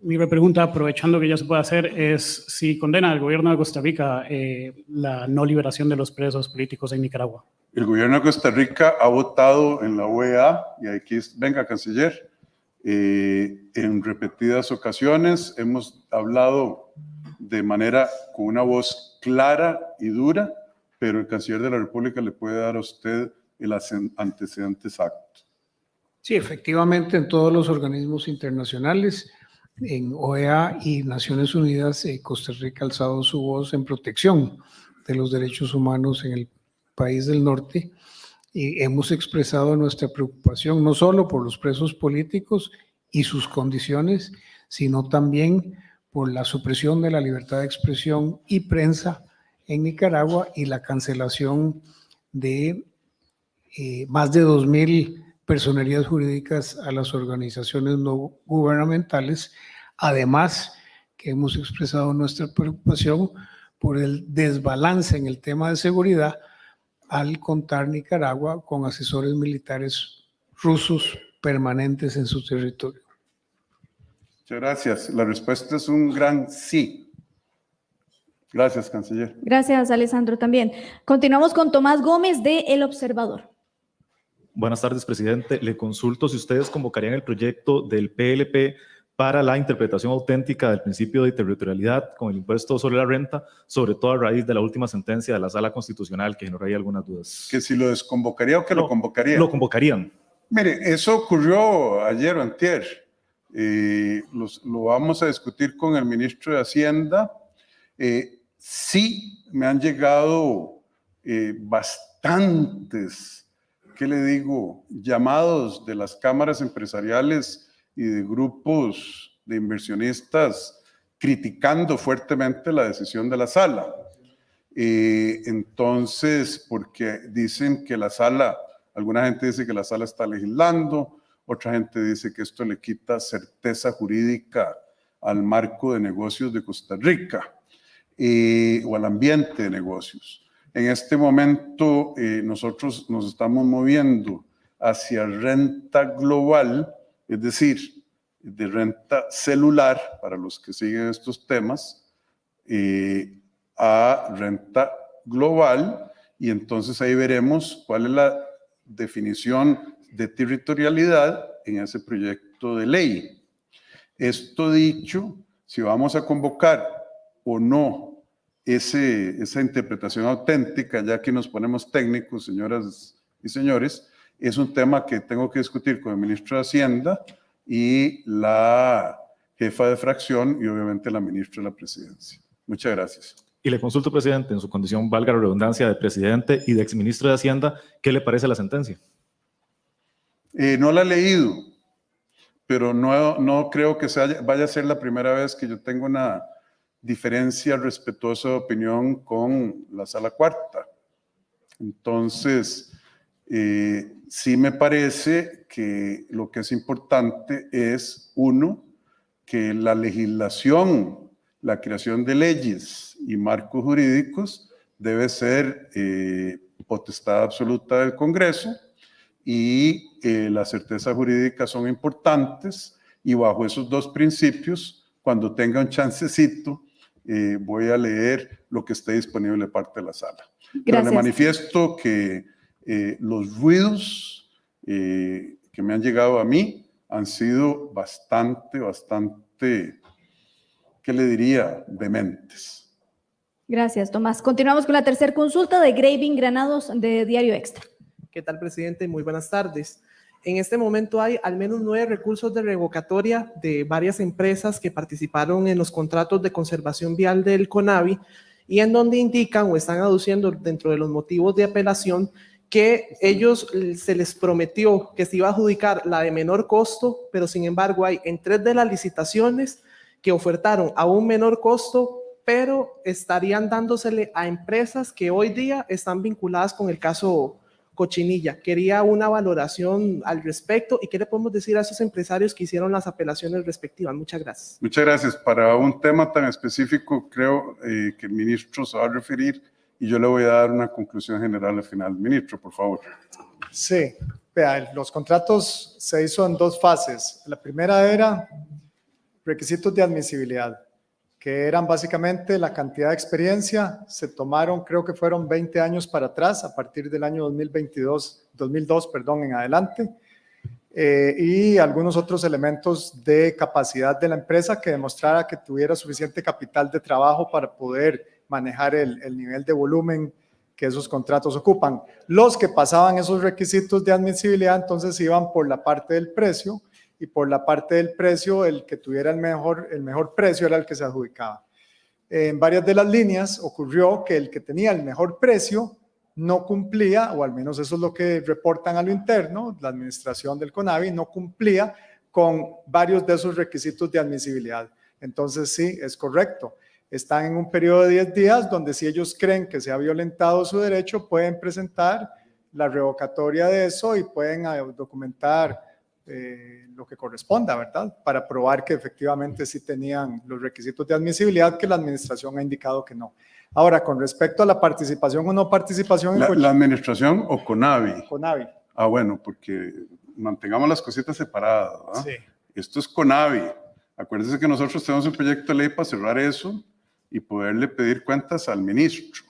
Mi repregunta, aprovechando que ya se puede hacer, es si condena al gobierno de Costa Rica la no liberación de los presos políticos en Nicaragua. El gobierno de Costa Rica ha votado en la OEA, y aquí venga, canciller, en repetidas ocasiones hemos hablado de manera con una voz clara y dura, pero el canciller de la República le puede dar a usted el antecedente exacto. Sí, efectivamente, en todos los organismos internacionales, en OEA y Naciones Unidas, Costa Rica ha alzado su voz en protección de los derechos humanos en el país del norte, y hemos expresado nuestra preocupación no solo por los presos políticos y sus condiciones, sino también por la supresión de la libertad de expresión y prensa en Nicaragua y la cancelación de más de 2.000 personerías jurídicas a las organizaciones no gubernamentales. Además, que hemos expresado nuestra preocupación por el desbalance en el tema de seguridad al contar Nicaragua con asesores militares rusos permanentes en su territorio. Muchas gracias. La respuesta es un gran sí. Gracias, canciller. Gracias, Alessandro, también. Continuamos con Tomás Gómez de El Observador. Buenas tardes, presidente. Le consulto si ustedes convocarían el proyecto del PLP para la interpretación auténtica del principio de territorialidad con el impuesto sobre la renta, sobre todo a raíz de la última sentencia de la Sala Constitucional que generó ahí algunas dudas. ¿Que si lo desconvocaría o que No, lo convocaría? Lo convocarían. Mire, eso ocurrió ayer o antier. Lo vamos a discutir con el ministro de Hacienda. Sí me han llegado bastantes, ¿qué le digo?, llamados de las cámaras empresariales y de grupos de inversionistas criticando fuertemente la decisión de la sala. Entonces, porque dicen que la sala, alguna gente dice que la sala está legislando, otra gente dice que esto le quita certeza jurídica al marco de negocios de Costa Rica o al ambiente de negocios. En este momento nosotros nos estamos moviendo hacia renta global, es decir, de renta celular, para los que siguen estos temas, a renta global, y entonces ahí veremos cuál es la definición de territorialidad en ese proyecto de ley. Esto dicho, si vamos a convocar o no esa interpretación auténtica, ya que nos ponemos técnicos, señoras y señores, es un tema que tengo que discutir con el ministro de Hacienda y la jefa de fracción y obviamente la ministra de la Presidencia. Muchas gracias. Y le consulto, presidente, en su condición, valga la redundancia, de presidente y de exministro de Hacienda, ¿qué le parece la sentencia? No la he leído, pero no creo que vaya a ser la primera vez que yo tengo una diferencia respetuosa de opinión con la Sala Cuarta. Entonces, sí me parece que lo que es importante es, uno, que la legislación, la creación de leyes y marcos jurídicos debe ser potestad absoluta del Congreso, y las certezas jurídicas son importantes, y bajo esos dos principios, cuando tenga un chancecito, voy a leer lo que esté disponible de parte de la sala. Gracias. Pero le manifiesto que los ruidos que me han llegado a mí han sido bastante, ¿qué le diría?, vehementes. Gracias, Tomás. Continuamos con la tercera consulta de Graving Granados de Diario Extra. ¿Qué tal, presidente? Muy buenas tardes. En este momento hay al menos 9 recursos de revocatoria de varias empresas que participaron en los contratos de conservación vial del CONAVI, y en donde indican o están aduciendo dentro de los motivos de apelación que ellos se les prometió que se iba a adjudicar la de menor costo, pero sin embargo hay en 3 de las licitaciones que ofertaron a un menor costo, pero estarían dándosele a empresas que hoy día están vinculadas con el caso Cochinilla. Quería una valoración al respecto y qué le podemos decir a esos empresarios que hicieron las apelaciones respectivas. Muchas gracias. Muchas gracias. Para un tema tan específico, creo que el ministro se va a referir y yo le voy a dar una conclusión general al final. Ministro, por favor. Sí, vea, los contratos se hizo en 2 fases. La primera era requisitos de admisibilidad, que eran básicamente la cantidad de experiencia. Se tomaron, creo que fueron 20 años para atrás, a partir del año 2002 en adelante, y algunos otros elementos de capacidad de la empresa que demostrara que tuviera suficiente capital de trabajo para poder manejar el nivel de volumen que esos contratos ocupan. Los que pasaban esos requisitos de admisibilidad entonces iban por la parte del precio, y por la parte del precio el que tuviera el mejor precio era el que se adjudicaba. En varias de las líneas ocurrió que el que tenía el mejor precio no cumplía, o al menos eso es lo que reportan a lo interno, la administración del CONAVI no cumplía con varios de esos requisitos de admisibilidad. Entonces sí, es correcto. Están en un periodo de 10 días donde si ellos creen que se ha violentado su derecho, pueden presentar la revocatoria de eso y pueden documentar lo que corresponda, ¿verdad? Para probar que efectivamente sí tenían los requisitos de admisibilidad que la administración ha indicado que no. Ahora, con respecto a la participación o no participación... ¿La administración o CONAVI? CONAVI. Ah, bueno, porque mantengamos las cositas separadas, ¿verdad? Sí. Esto es CONAVI. Acuérdense que nosotros tenemos un proyecto de ley para cerrar eso y poderle pedir cuentas al ministro.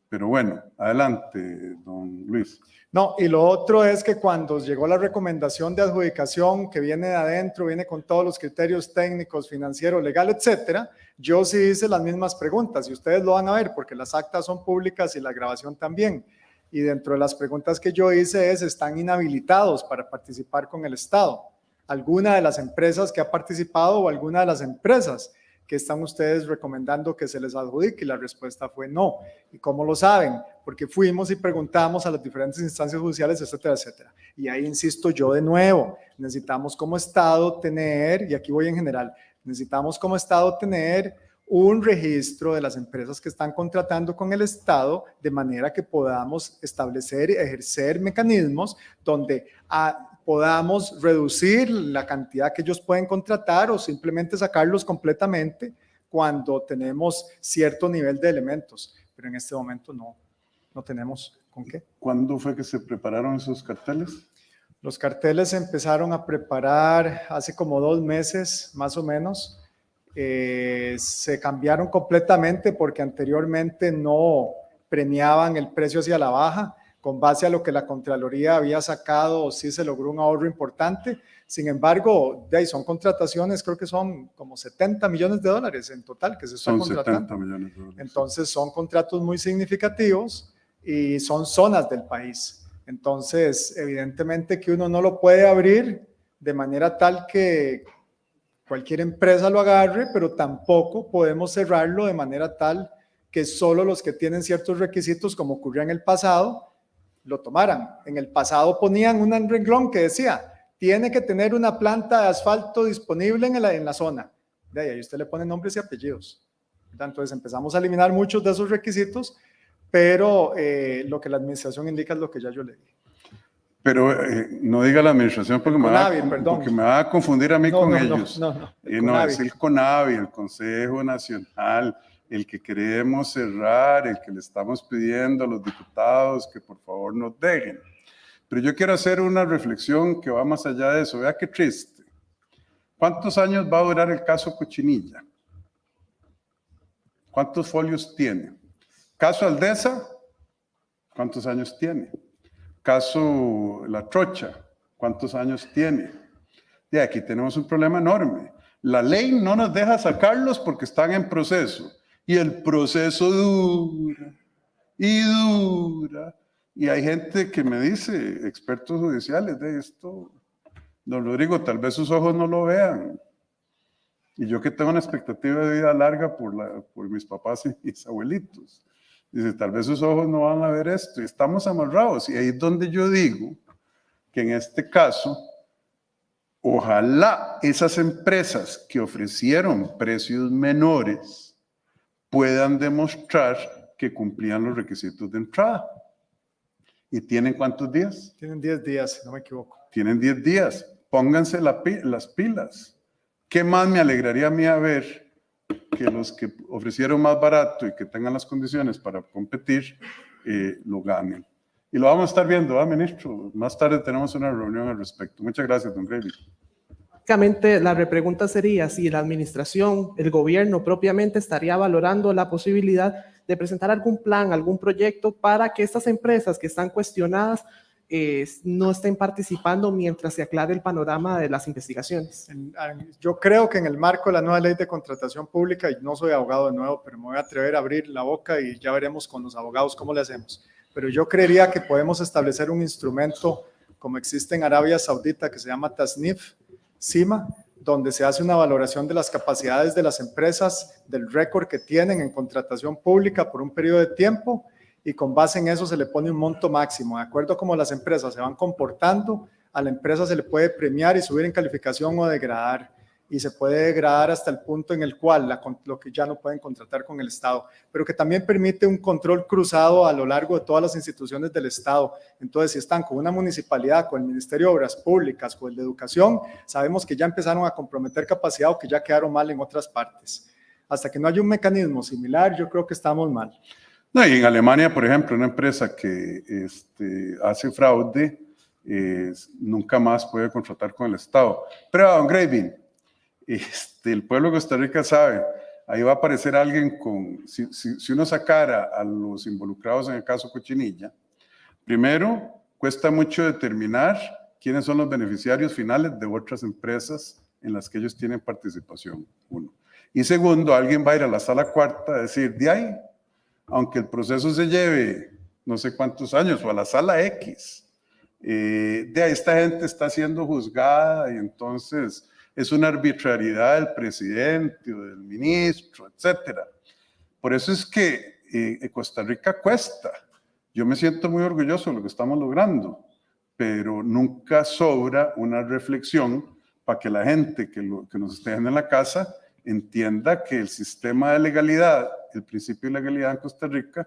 Pero bueno, adelante, don Luis. No, y lo otro es que cuando llegó la recomendación de adjudicación que viene de adentro, viene con todos los criterios técnicos, financieros, legal, etcétera, yo sí hice las mismas preguntas y ustedes lo van a ver porque las actas son públicas y la grabación también. Y dentro de las preguntas que yo hice es, ¿están inhabilitados para participar con el Estado? ¿Alguna de las empresas que ha participado o alguna de las empresas que están ustedes recomendando que se les adjudique? Y la respuesta fue no. ¿Y cómo lo saben? Porque fuimos y preguntamos a las diferentes instancias judiciales, etcétera, etcétera. Y ahí insisto yo de nuevo, necesitamos como Estado tener, y aquí voy en general, necesitamos como Estado tener un registro de las empresas que están contratando con el Estado, de manera que podamos establecer y ejercer mecanismos donde podamos reducir la cantidad que ellos pueden contratar o simplemente sacarlos completamente cuando tenemos cierto nivel de elementos. Pero en este momento no tenemos con qué. ¿Cuándo fue que se prepararon esos carteles? Los carteles se empezaron a preparar hace como 2 meses, más o menos. Se cambiaron completamente porque anteriormente no premiaban el precio hacia la baja. Con base a lo que la Contraloría había sacado, sí se logró un ahorro importante. Sin embargo, de ahí son contrataciones, creo que son como $70 millones en total que se están contratando. 70 millones de dólares. Entonces son contratos muy significativos y son zonas del país. Entonces, evidentemente que uno no lo puede abrir de manera tal que cualquier empresa lo agarre, pero tampoco podemos cerrarlo de manera tal que solo los que tienen ciertos requisitos, como ocurrió en el pasado, lo tomaran. En el pasado ponían un renglón que decía, tiene que tener una planta de asfalto disponible en la zona. De ahí usted le pone nombres y apellidos. Entonces empezamos a eliminar muchos de esos requisitos, pero lo que la administración indica es lo que ya yo le dije. Pero no diga la administración porque me va a confundir a mí con ellos. No, es el CONAVI, el Consejo Nacional, el que queremos cerrar, el que le estamos pidiendo a los diputados que por favor nos dejen. Pero yo quiero hacer una reflexión que va más allá de eso. Vea qué triste. ¿Cuántos años va a durar el caso Cochinilla? ¿Cuántos folios tiene? ¿Caso Aldesa? ¿Cuántos años tiene? ¿Caso La Trocha? ¿Cuántos años tiene? Y aquí tenemos un problema enorme. La ley no nos deja sacarlos porque están en proceso. Y el proceso dura y dura. Y hay gente que me dice, expertos judiciales de esto, don Rodrigo, tal vez sus ojos no lo vean. Y yo que tengo una expectativa de vida larga por mis papás y mis abuelitos. Dice, tal vez sus ojos no van a ver esto. Y estamos amarrados. Y ahí es donde yo digo que en este caso, ojalá esas empresas que ofrecieron precios menores puedan demostrar que cumplían los requisitos de entrada. ¿Y tienen cuántos días? Tienen 10 días, si no me equivoco. Tienen 10 días. Pónganse las pilas. ¿Qué más me alegraría a mí a ver que los que ofrecieron más barato y que tengan las condiciones para competir, lo ganen? Y lo vamos a estar viendo, ministro. Más tarde tenemos una reunión al respecto. Muchas gracias, don Grevy. Básicamente, la repregunta sería si la administración, el gobierno propiamente estaría valorando la posibilidad de presentar algún plan, algún proyecto para que estas empresas que están cuestionadas no estén participando mientras se aclare el panorama de las investigaciones. Yo creo que en el marco de la nueva ley de contratación pública, y no soy abogado de nuevo, pero me voy a atrever a abrir la boca y ya veremos con los abogados cómo le hacemos. Pero yo creería que podemos establecer un instrumento como existe en Arabia Saudita que se llama TASNIF, CIMA, donde se hace una valoración de las capacidades de las empresas, del récord que tienen en contratación pública por un periodo de tiempo, y con base en eso se le pone un monto máximo. De acuerdo a cómo las empresas se van comportando, a la empresa se le puede premiar y subir en calificación o degradar, y se puede degradar hasta el punto en el cual lo que ya no pueden contratar con el Estado, pero que también permite un control cruzado a lo largo de todas las instituciones del Estado. Entonces, si están con una municipalidad, con el Ministerio de Obras Públicas, con el de Educación, sabemos que ya empezaron a comprometer capacidad o que ya quedaron mal en otras partes. Hasta que no haya un mecanismo similar, yo creo que estamos mal. No, y en Alemania, por ejemplo, una empresa que hace fraude nunca más puede contratar con el Estado. Pero, don Gravin, el pueblo de Costa Rica sabe, ahí va a aparecer alguien con, si uno sacara a los involucrados en el caso Cochinilla, primero, cuesta mucho determinar quiénes son los beneficiarios finales de otras empresas en las que ellos tienen participación, uno. Y segundo, alguien va a ir a la sala cuarta a decir, de ahí, aunque el proceso se lleve no sé cuántos años, o a la sala X, de ahí esta gente está siendo juzgada y entonces es una arbitrariedad del presidente o del ministro, etcétera. Por eso es que Costa Rica cuesta. Yo me siento muy orgulloso de lo que estamos logrando, pero nunca sobra una reflexión para que la gente que nos esté en la casa entienda que el sistema de legalidad, el principio de legalidad en Costa Rica,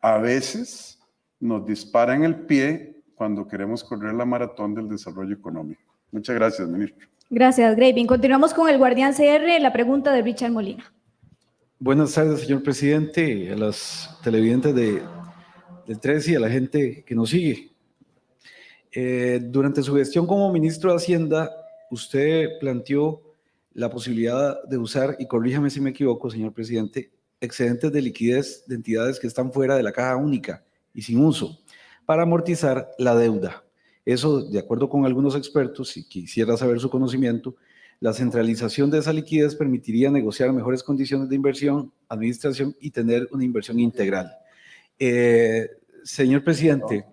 a veces nos dispara en el pie cuando queremos correr la maratón del desarrollo económico. Muchas gracias, ministro. Gracias, Gravin. Continuamos con el Guardián CR, la pregunta de Richard Molina. Buenas tardes, señor presidente, a las televidentes del 13 y a la gente que nos sigue. Durante su gestión como ministro de Hacienda, usted planteó la posibilidad de usar, y corríjame si me equivoco, señor presidente, excedentes de liquidez de entidades que están fuera de la caja única y sin uso, para amortizar la deuda. Eso, de acuerdo con algunos expertos, y quisiera saber su conocimiento, la centralización de esa liquidez permitiría negociar mejores condiciones de inversión, administración y tener una inversión integral. Señor presidente,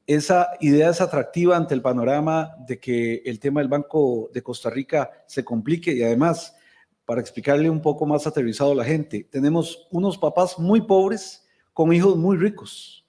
esa idea es atractiva ante el panorama de que el tema del Banco de Costa Rica se complique, y además, para explicarle un poco más aterrizado a la gente, tenemos unos papás muy pobres con hijos muy ricos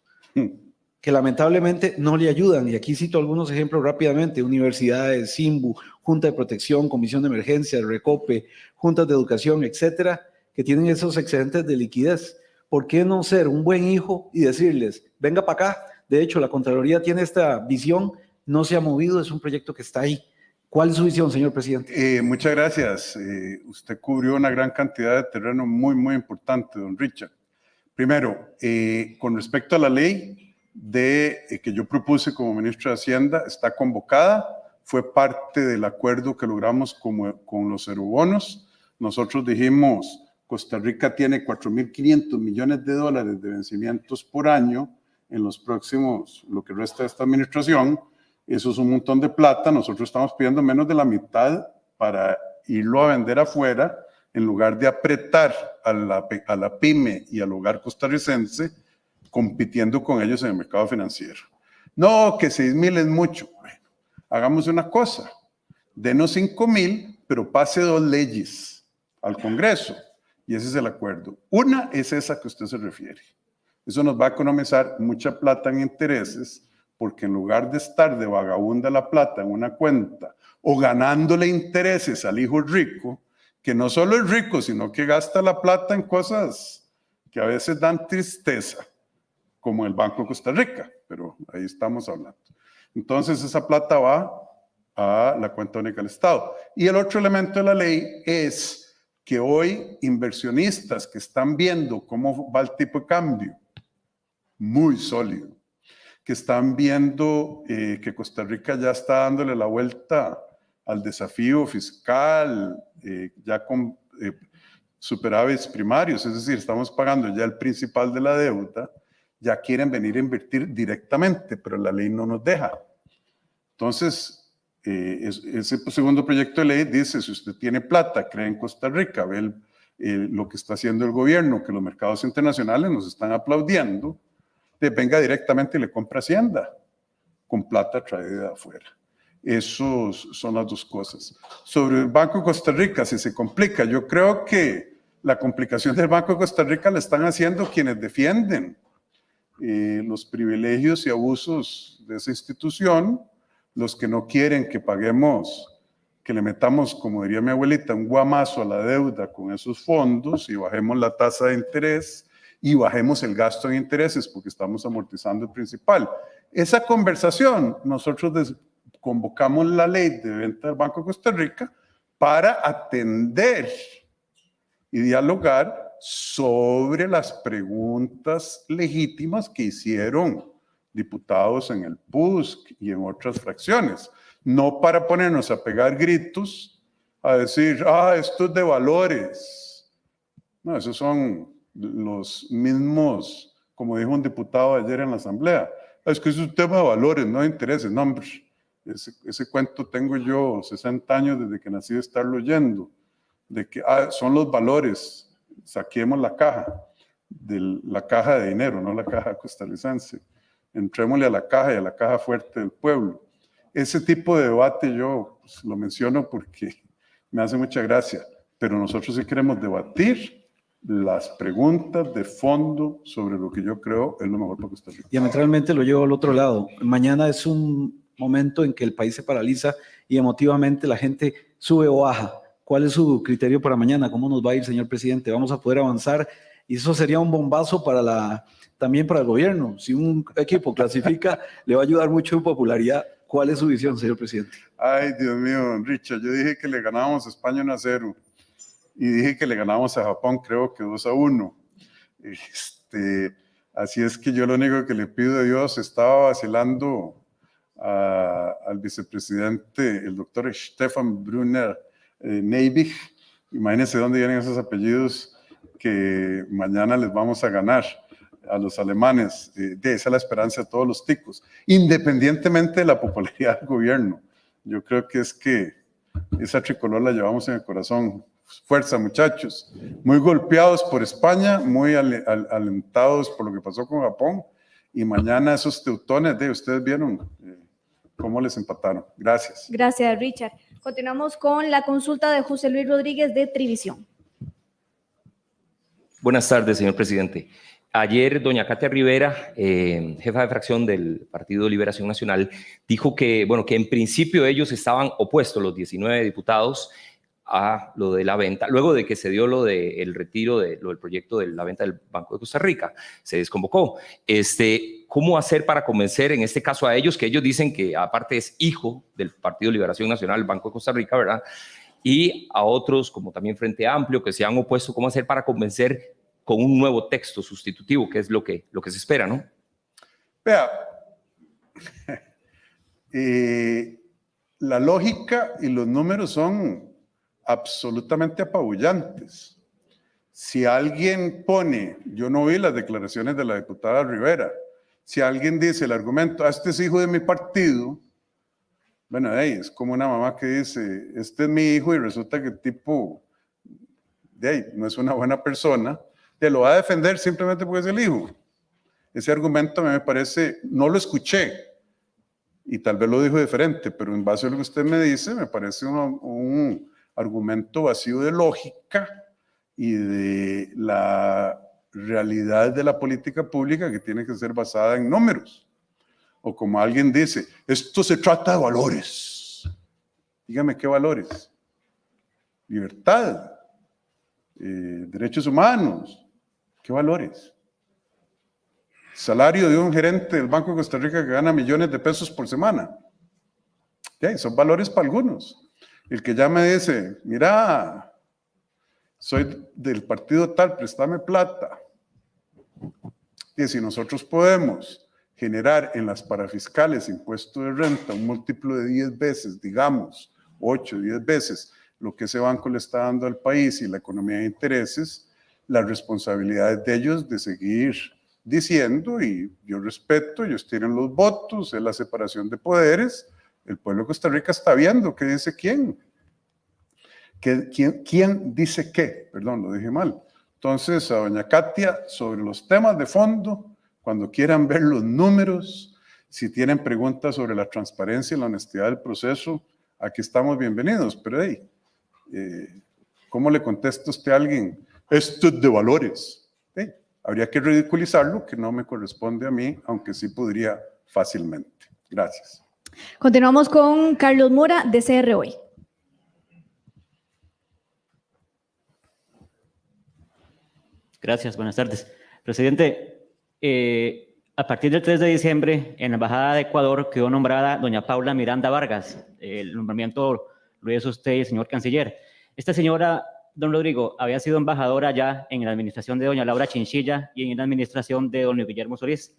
que lamentablemente no le ayudan, y aquí cito algunos ejemplos rápidamente: universidades, SIMBU, Junta de Protección, Comisión de Emergencia, Recope, Juntas de Educación, etcétera, que tienen esos excedentes de liquidez. ¿Por qué no ser un buen hijo y decirles, venga para acá? De hecho, la Contraloría tiene esta visión, no se ha movido, es un proyecto que está ahí. ¿Cuál es su visión, señor presidente? Muchas gracias. Usted cubrió una gran cantidad de terreno muy, muy importante, don Richard. Primero, con respecto a la ley que yo propuse como ministro de Hacienda, está convocada, fue parte del acuerdo que logramos con los eurobonos. Nosotros dijimos, Costa Rica tiene 4.500 millones de dólares de vencimientos por año en los próximos, lo que resta de esta administración. Eso es un montón de plata. Nosotros estamos pidiendo menos de la mitad para irlo a vender afuera, en lugar de apretar a la pyme y al hogar costarricense, compitiendo con ellos en el mercado financiero. No, que 6.000 es mucho. Bueno, hagamos una cosa, denos 5.000, pero pase 2 leyes al Congreso, y ese es el acuerdo. Una es esa que usted se refiere. Eso nos va a economizar mucha plata en intereses, porque en lugar de estar de vagabunda la plata en una cuenta o ganándole intereses al hijo rico, que no solo es rico, sino que gasta la plata en cosas que a veces dan tristeza, como el Banco de Costa Rica, pero ahí estamos hablando. Entonces esa plata va a la cuenta única del Estado. Y el otro elemento de la ley es que hoy inversionistas que están viendo cómo va el tipo de cambio, muy sólido, que están viendo que Costa Rica ya está dándole la vuelta al desafío fiscal, ya con superávits primarios, es decir, estamos pagando ya el principal de la deuda, ya quieren venir a invertir directamente, pero la ley no nos deja. Entonces, ese segundo proyecto de ley dice, si usted tiene plata, cree en Costa Rica, ve lo que está haciendo el gobierno, que los mercados internacionales nos están aplaudiendo, venga directamente y le compra Hacienda con plata traída de afuera. Esas son las dos cosas. Sobre el Banco de Costa Rica, si se complica, yo creo que la complicación del Banco de Costa Rica la están haciendo quienes defienden los privilegios y abusos de esa institución, los que no quieren que paguemos, que le metamos, como diría mi abuelita, un guamazo a la deuda con esos fondos y bajemos la tasa de interés y bajemos el gasto en intereses porque estamos amortizando el principal. Esa conversación, nosotros convocamos la ley de venta del Banco de Costa Rica para atender y dialogar sobre las preguntas legítimas que hicieron diputados en el PUSC y en otras fracciones. No para ponernos a pegar gritos, a decir, esto es de valores. No, esos son los mismos, como dijo un diputado ayer en la asamblea. Es que es un tema de valores, no de intereses. No, hombre, ese cuento tengo yo 60 años desde que nací de estarlo oyendo, de que son los valores, saquemos la caja de dinero, no la caja costarricense. Entrémosle a la caja y a la caja fuerte del pueblo. Ese tipo de debate yo lo menciono porque me hace mucha gracia, pero nosotros sí queremos debatir las preguntas de fondo sobre lo que yo creo es lo mejor para Costa Rica. Diametralmente lo llevo al otro lado. Mañana es un momento en que el país se paraliza y emotivamente la gente sube o baja. ¿Cuál es su criterio para mañana? ¿Cómo nos va a ir, señor presidente? ¿Vamos a poder avanzar? Y eso sería un bombazo también para el gobierno. Si un equipo clasifica, le va a ayudar mucho en popularidad. ¿Cuál es su visión, señor presidente? Ay, Dios mío, Richard, yo dije que le ganábamos a España 1-0 y dije que le ganábamos a Japón, creo que 2-1. Así es que yo lo único que le pido a Dios, estaba vacilando al vicepresidente, el doctor Stefan Brunner Neibig. Imagínense dónde vienen esos apellidos que mañana les vamos a ganar a los alemanes. Esa es la esperanza de todos los ticos, independientemente de la popularidad del gobierno. Yo creo que es que esa tricolor la llevamos en el corazón. Fuerza, muchachos. Muy golpeados por España, muy alentados por lo que pasó con Japón. Y mañana esos teutones, ustedes vieron cómo les empataron. Gracias. Gracias, Richard. Continuamos con la consulta de José Luis Rodríguez de Trivisión. Buenas tardes, señor presidente. Ayer, doña Katia Rivera, jefa de fracción del Partido Liberación Nacional, dijo que, que en principio ellos estaban opuestos, los 19 diputados, a lo de la venta, luego de que se dio lo del retiro del proyecto de la venta del Banco de Costa Rica, se desconvocó. ¿Cómo hacer para convencer, en este caso a ellos, que ellos dicen que aparte es hijo del Partido Liberación Nacional, el Banco de Costa Rica, ¿verdad? Y a otros, como también Frente Amplio, que se han opuesto, ¿cómo hacer para convencer con un nuevo texto sustitutivo, que es lo que se espera, ¿no? Vea, la lógica y los números son absolutamente apabullantes. Si alguien pone, yo no vi las declaraciones de la diputada Rivera, si alguien dice el argumento, este es hijo de mi partido, bueno, es como una mamá que dice, este es mi hijo y resulta que el tipo no es una buena persona, te lo va a defender simplemente porque es el hijo. Ese argumento me parece, no lo escuché y tal vez lo dijo diferente, pero en base a lo que usted me dice, me parece un argumento vacío de lógica y de la realidad de la política pública que tiene que ser basada en números. O como alguien dice, esto se trata de valores. Dígame, ¿qué valores? Libertad, derechos humanos, ¿qué valores? Salario de un gerente del Banco de Costa Rica que gana millones de pesos por semana. Son valores para algunos. El que ya me dice, mira, soy del partido tal, préstame plata. Y si nosotros podemos generar en las parafiscales impuesto de renta un múltiplo de 10 veces, digamos, 8, 10 veces lo que ese banco le está dando al país y la economía de intereses, la responsabilidad es de ellos de seguir diciendo, y yo respeto, ellos tienen los votos, es la separación de poderes, el pueblo de Costa Rica está viendo qué dice quién. ¿Quién dice qué? Perdón, lo dije mal. Entonces, a doña Katia, sobre los temas de fondo, cuando quieran ver los números, si tienen preguntas sobre la transparencia y la honestidad del proceso, aquí estamos bienvenidos. Pero hey, ¿cómo le contesta usted a alguien? Esto es de valores. Hey, habría que ridiculizarlo, que no me corresponde a mí, aunque sí podría fácilmente. Gracias. Continuamos con Carlos Mora, de CR Hoy. Gracias, buenas tardes. Presidente, a partir del 3 de diciembre, en la Embajada de Ecuador quedó nombrada doña Paula Miranda Vargas. El nombramiento lo hizo usted, señor canciller. Esta señora, don Rodrigo, había sido embajadora ya en la administración de doña Laura Chinchilla y en la administración de don Guillermo Solís.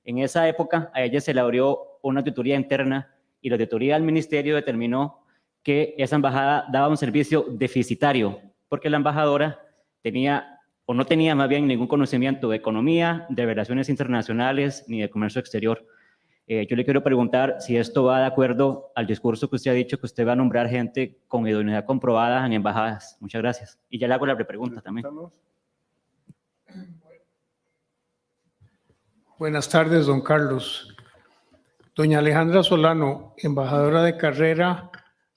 En esa época, a ella se le abrió una auditoría interna y la auditoría del ministerio determinó que esa embajada daba un servicio deficitario, porque la embajadora tenía o no tenía más bien ningún conocimiento de economía, de relaciones internacionales, ni de comercio exterior. Yo le quiero preguntar si esto va de acuerdo al discurso que usted ha dicho, que usted va a nombrar gente con idoneidad comprobada en embajadas. Muchas gracias. Y ya le hago la repregunta también. Buenas tardes, don Carlos. Doña Alejandra Solano, embajadora de carrera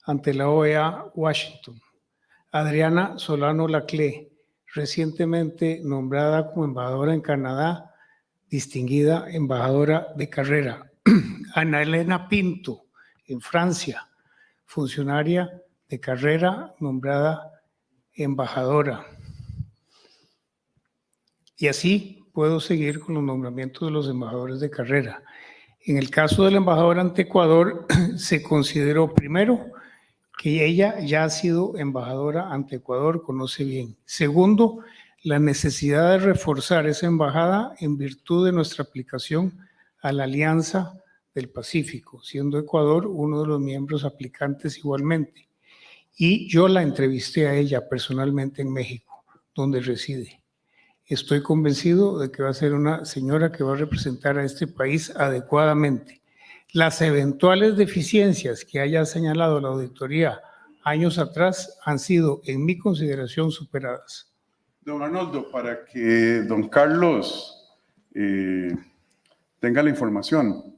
ante la OEA Washington. Adriana Solano Laclé, recientemente nombrada como embajadora en Canadá, distinguida embajadora de carrera. Ana Elena Pinto, en Francia, funcionaria de carrera, nombrada embajadora. Y así puedo seguir con los nombramientos de los embajadores de carrera. En el caso del embajador ante Ecuador, se consideró primero que ella ya ha sido embajadora ante Ecuador, conoce bien. Segundo, la necesidad de reforzar esa embajada en virtud de nuestra aplicación a la Alianza del Pacífico, siendo Ecuador uno de los miembros aplicantes igualmente. Y yo la entrevisté a ella personalmente en México, donde reside. Estoy convencido de que va a ser una señora que va a representar a este país adecuadamente. Las eventuales deficiencias que haya señalado la auditoría años atrás han sido, en mi consideración, superadas. Don Arnoldo, para que don Carlos tenga la información,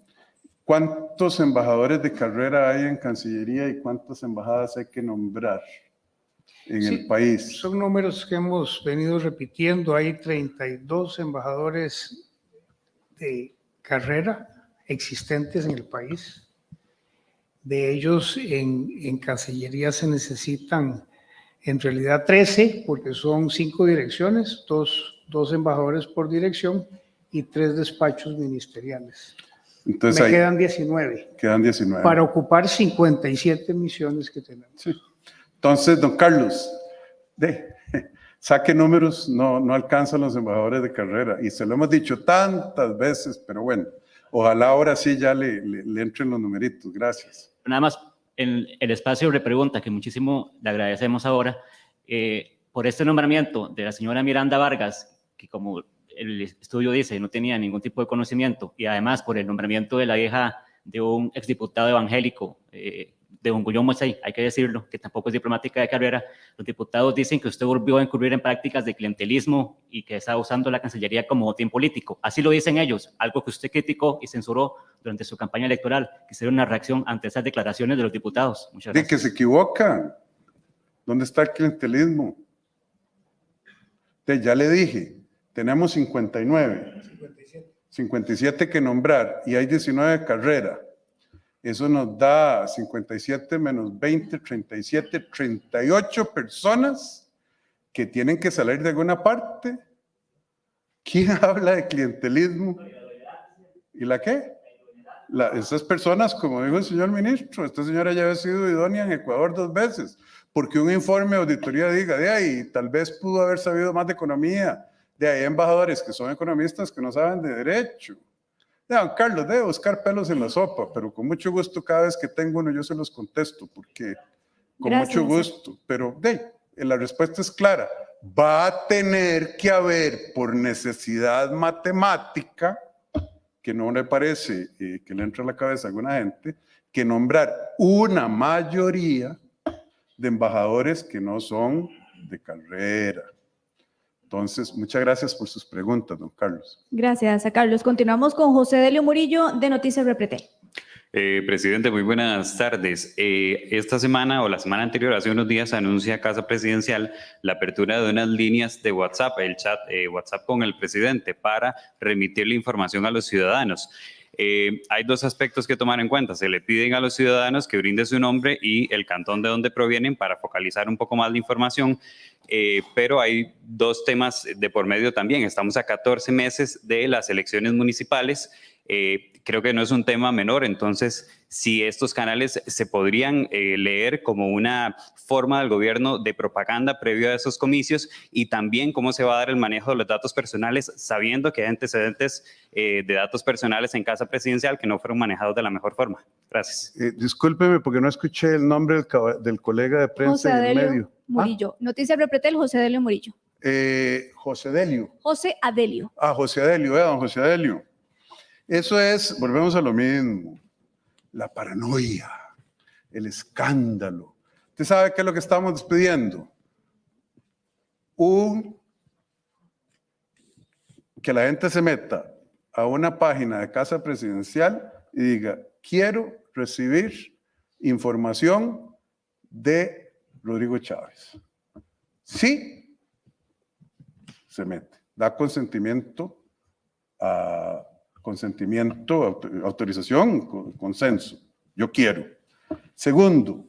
¿cuántos embajadores de carrera hay en Cancillería y cuántas embajadas hay que nombrar en el país? Son números que hemos venido repitiendo. Hay 32 embajadores de carrera existentes en el país. De ellos en Cancillería se necesitan en realidad 13, porque son 5 direcciones, dos embajadores por dirección y 3 despachos ministeriales. Entonces Me quedan 19. Quedan 19. Para ocupar 57 misiones que tenemos. Sí. Entonces, don Carlos, saque números, no alcanzan los embajadores de carrera. Y se lo hemos dicho tantas veces, pero bueno. Ojalá ahora sí ya le entren los numeritos. Gracias. Nada más, en el espacio de pregunta, que muchísimo le agradecemos ahora, por este nombramiento de la señora Miranda Vargas, que como el estudio dice, no tenía ningún tipo de conocimiento, y además por el nombramiento de la hija de un exdiputado evangélico, de don Guillón Mosey, hay que decirlo, que tampoco es diplomática de carrera, los diputados dicen que usted volvió a incurrir en prácticas de clientelismo y que está usando la Cancillería como botín político. Así lo dicen ellos, algo que usted criticó y censuró durante su campaña electoral. Quisiera una reacción ante esas declaraciones de los diputados. Muchas gracias. De que se equivocan. ¿Dónde está el clientelismo? Ya le dije, tenemos 59. 57 que nombrar y hay 19 de carrera. Eso nos da 57 menos 20, 37, 38 personas que tienen que salir de alguna parte. ¿Quién habla de clientelismo? ¿Y la qué? Esas personas, como dijo el señor ministro, esta señora ya había sido idónea en Ecuador 2 veces, porque un informe de auditoría diga, de ahí tal vez pudo haber sabido más de economía, de ahí embajadores que son economistas que no saben de derecho. Don Carlos, debe buscar pelos en la sopa, pero con mucho gusto cada vez que tengo uno yo se los contesto, porque Con Gracias. mucho gusto, pero la respuesta es clara. Va a tener que haber, por necesidad matemática, que no le parece que le entre a la cabeza a alguna gente, que nombrar una mayoría de embajadores que no son de carrera. Entonces, muchas gracias por sus preguntas, don Carlos. Gracias a Carlos. Continuamos con José Delio Murillo de Noticias Repretel. Presidente, muy buenas tardes. Esta semana o la semana anterior, hace unos días, anuncia Casa Presidencial la apertura de unas líneas de WhatsApp, el chat WhatsApp con el presidente, para remitir la información a los ciudadanos. Hay dos aspectos que tomar en cuenta. Se le piden a los ciudadanos que brinde su nombre y el cantón de donde provienen para focalizar un poco más la información, pero hay dos temas de por medio también. Estamos a 14 meses de las elecciones municipales. Creo que no es un tema menor, entonces si estos canales se podrían leer como una forma del gobierno de propaganda previo a esos comicios, y también cómo se va a dar el manejo de los datos personales, sabiendo que hay antecedentes de datos personales en Casa Presidencial que no fueron manejados de la mejor forma. Gracias. Discúlpeme porque no escuché el nombre del colega de prensa José en el Adelio medio. Murillo. Noticias Repretel, José Adelio Murillo. José Delio. José Adelio. José Adelio, don José Adelio. Eso es, volvemos a lo mismo, la paranoia, el escándalo. ¿Usted sabe qué es lo que estamos despidiendo? Que la gente se meta a una página de Casa Presidencial y diga, quiero recibir información de Rodrigo Chávez. Sí, se mete, da autorización, consenso. Yo quiero. Segundo,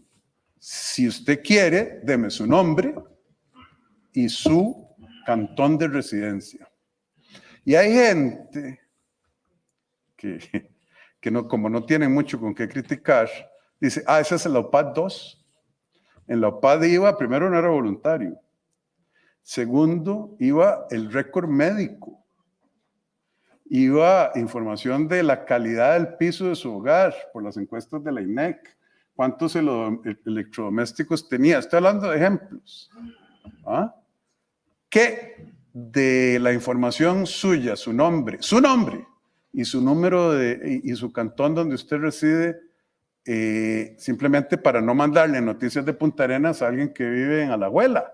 si usted quiere, deme su nombre y su cantón de residencia. Y hay gente que no, como no tiene mucho con qué criticar, dice, ese es el OPAD 2. En la OPAD iba, primero no era voluntario. Segundo, iba el récord médico. Iba información de la calidad del piso de su hogar por las encuestas de la INEC, cuántos electrodomésticos tenía. Estoy hablando de ejemplos. Que de la información suya, su nombre y su número y su cantón donde usted reside, simplemente para no mandarle noticias de Punta Arenas a alguien que vive en Alajuela.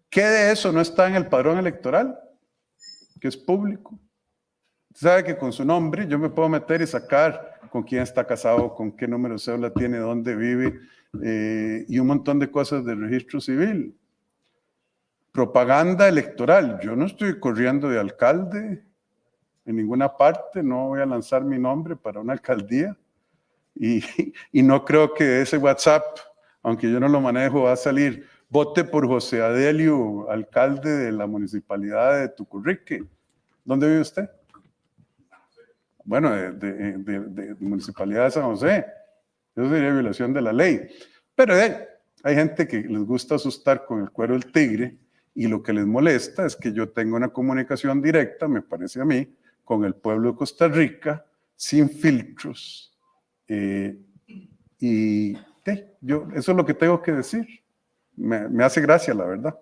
¿Qué de eso no está en el padrón electoral? Que es público. Usted sabe que con su nombre yo me puedo meter y sacar con quién está casado, con qué número de cédula tiene, dónde vive, y un montón de cosas del registro civil. Propaganda electoral. Yo no estoy corriendo de alcalde en ninguna parte, no voy a lanzar mi nombre para una alcaldía, y no creo que ese WhatsApp, aunque yo no lo manejo, va a salir: vote por José Adelio, alcalde de la municipalidad de Tucurrique. ¿Dónde vive usted? Bueno, de municipalidad de San José. Eso sería violación de la ley. Pero hay gente que les gusta asustar con el cuero del tigre, y lo que les molesta es que yo tenga una comunicación directa, me parece a mí, con el pueblo de Costa Rica, sin filtros. Eso es lo que tengo que decir. Me hace gracia, la verdad.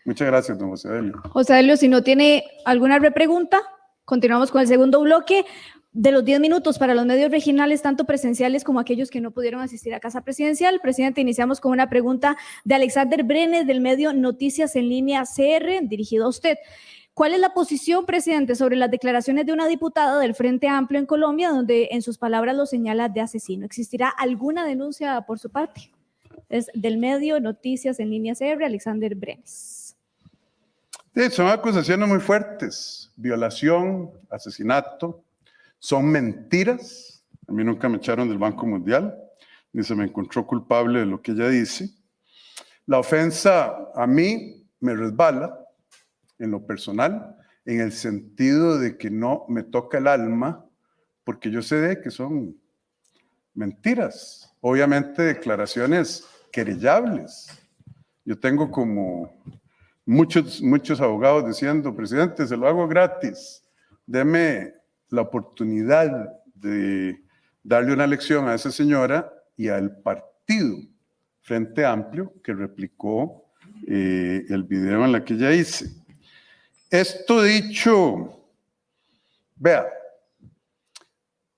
Muchas gracias, don José Adelio. José Adelio, si no tiene alguna repregunta, continuamos con el segundo bloque de los 10 minutos para los medios regionales, tanto presenciales como aquellos que no pudieron asistir a Casa Presidencial. Presidente, iniciamos con una pregunta de Alexander Brenes del medio Noticias en Línea CR, dirigido a usted. ¿Cuál es la posición, presidente, sobre las declaraciones de una diputada del Frente Amplio en Colombia, donde en sus palabras lo señala de asesino? ¿Existirá alguna denuncia por su parte? Es del medio Noticias en Línea CR, Alexander Brenes. Son acusaciones muy fuertes: violación, asesinato. Son mentiras. A mí nunca me echaron del Banco Mundial, ni se me encontró culpable de lo que ella dice. La ofensa a mí me resbala en lo personal, en el sentido de que no me toca el alma, porque yo sé que son mentiras. Obviamente declaraciones querellables. Yo tengo como muchos abogados diciendo: presidente, se lo hago gratis, deme la oportunidad de darle una lección a esa señora y al partido Frente Amplio, que replicó el video en la que ya hice. Esto dicho, vea,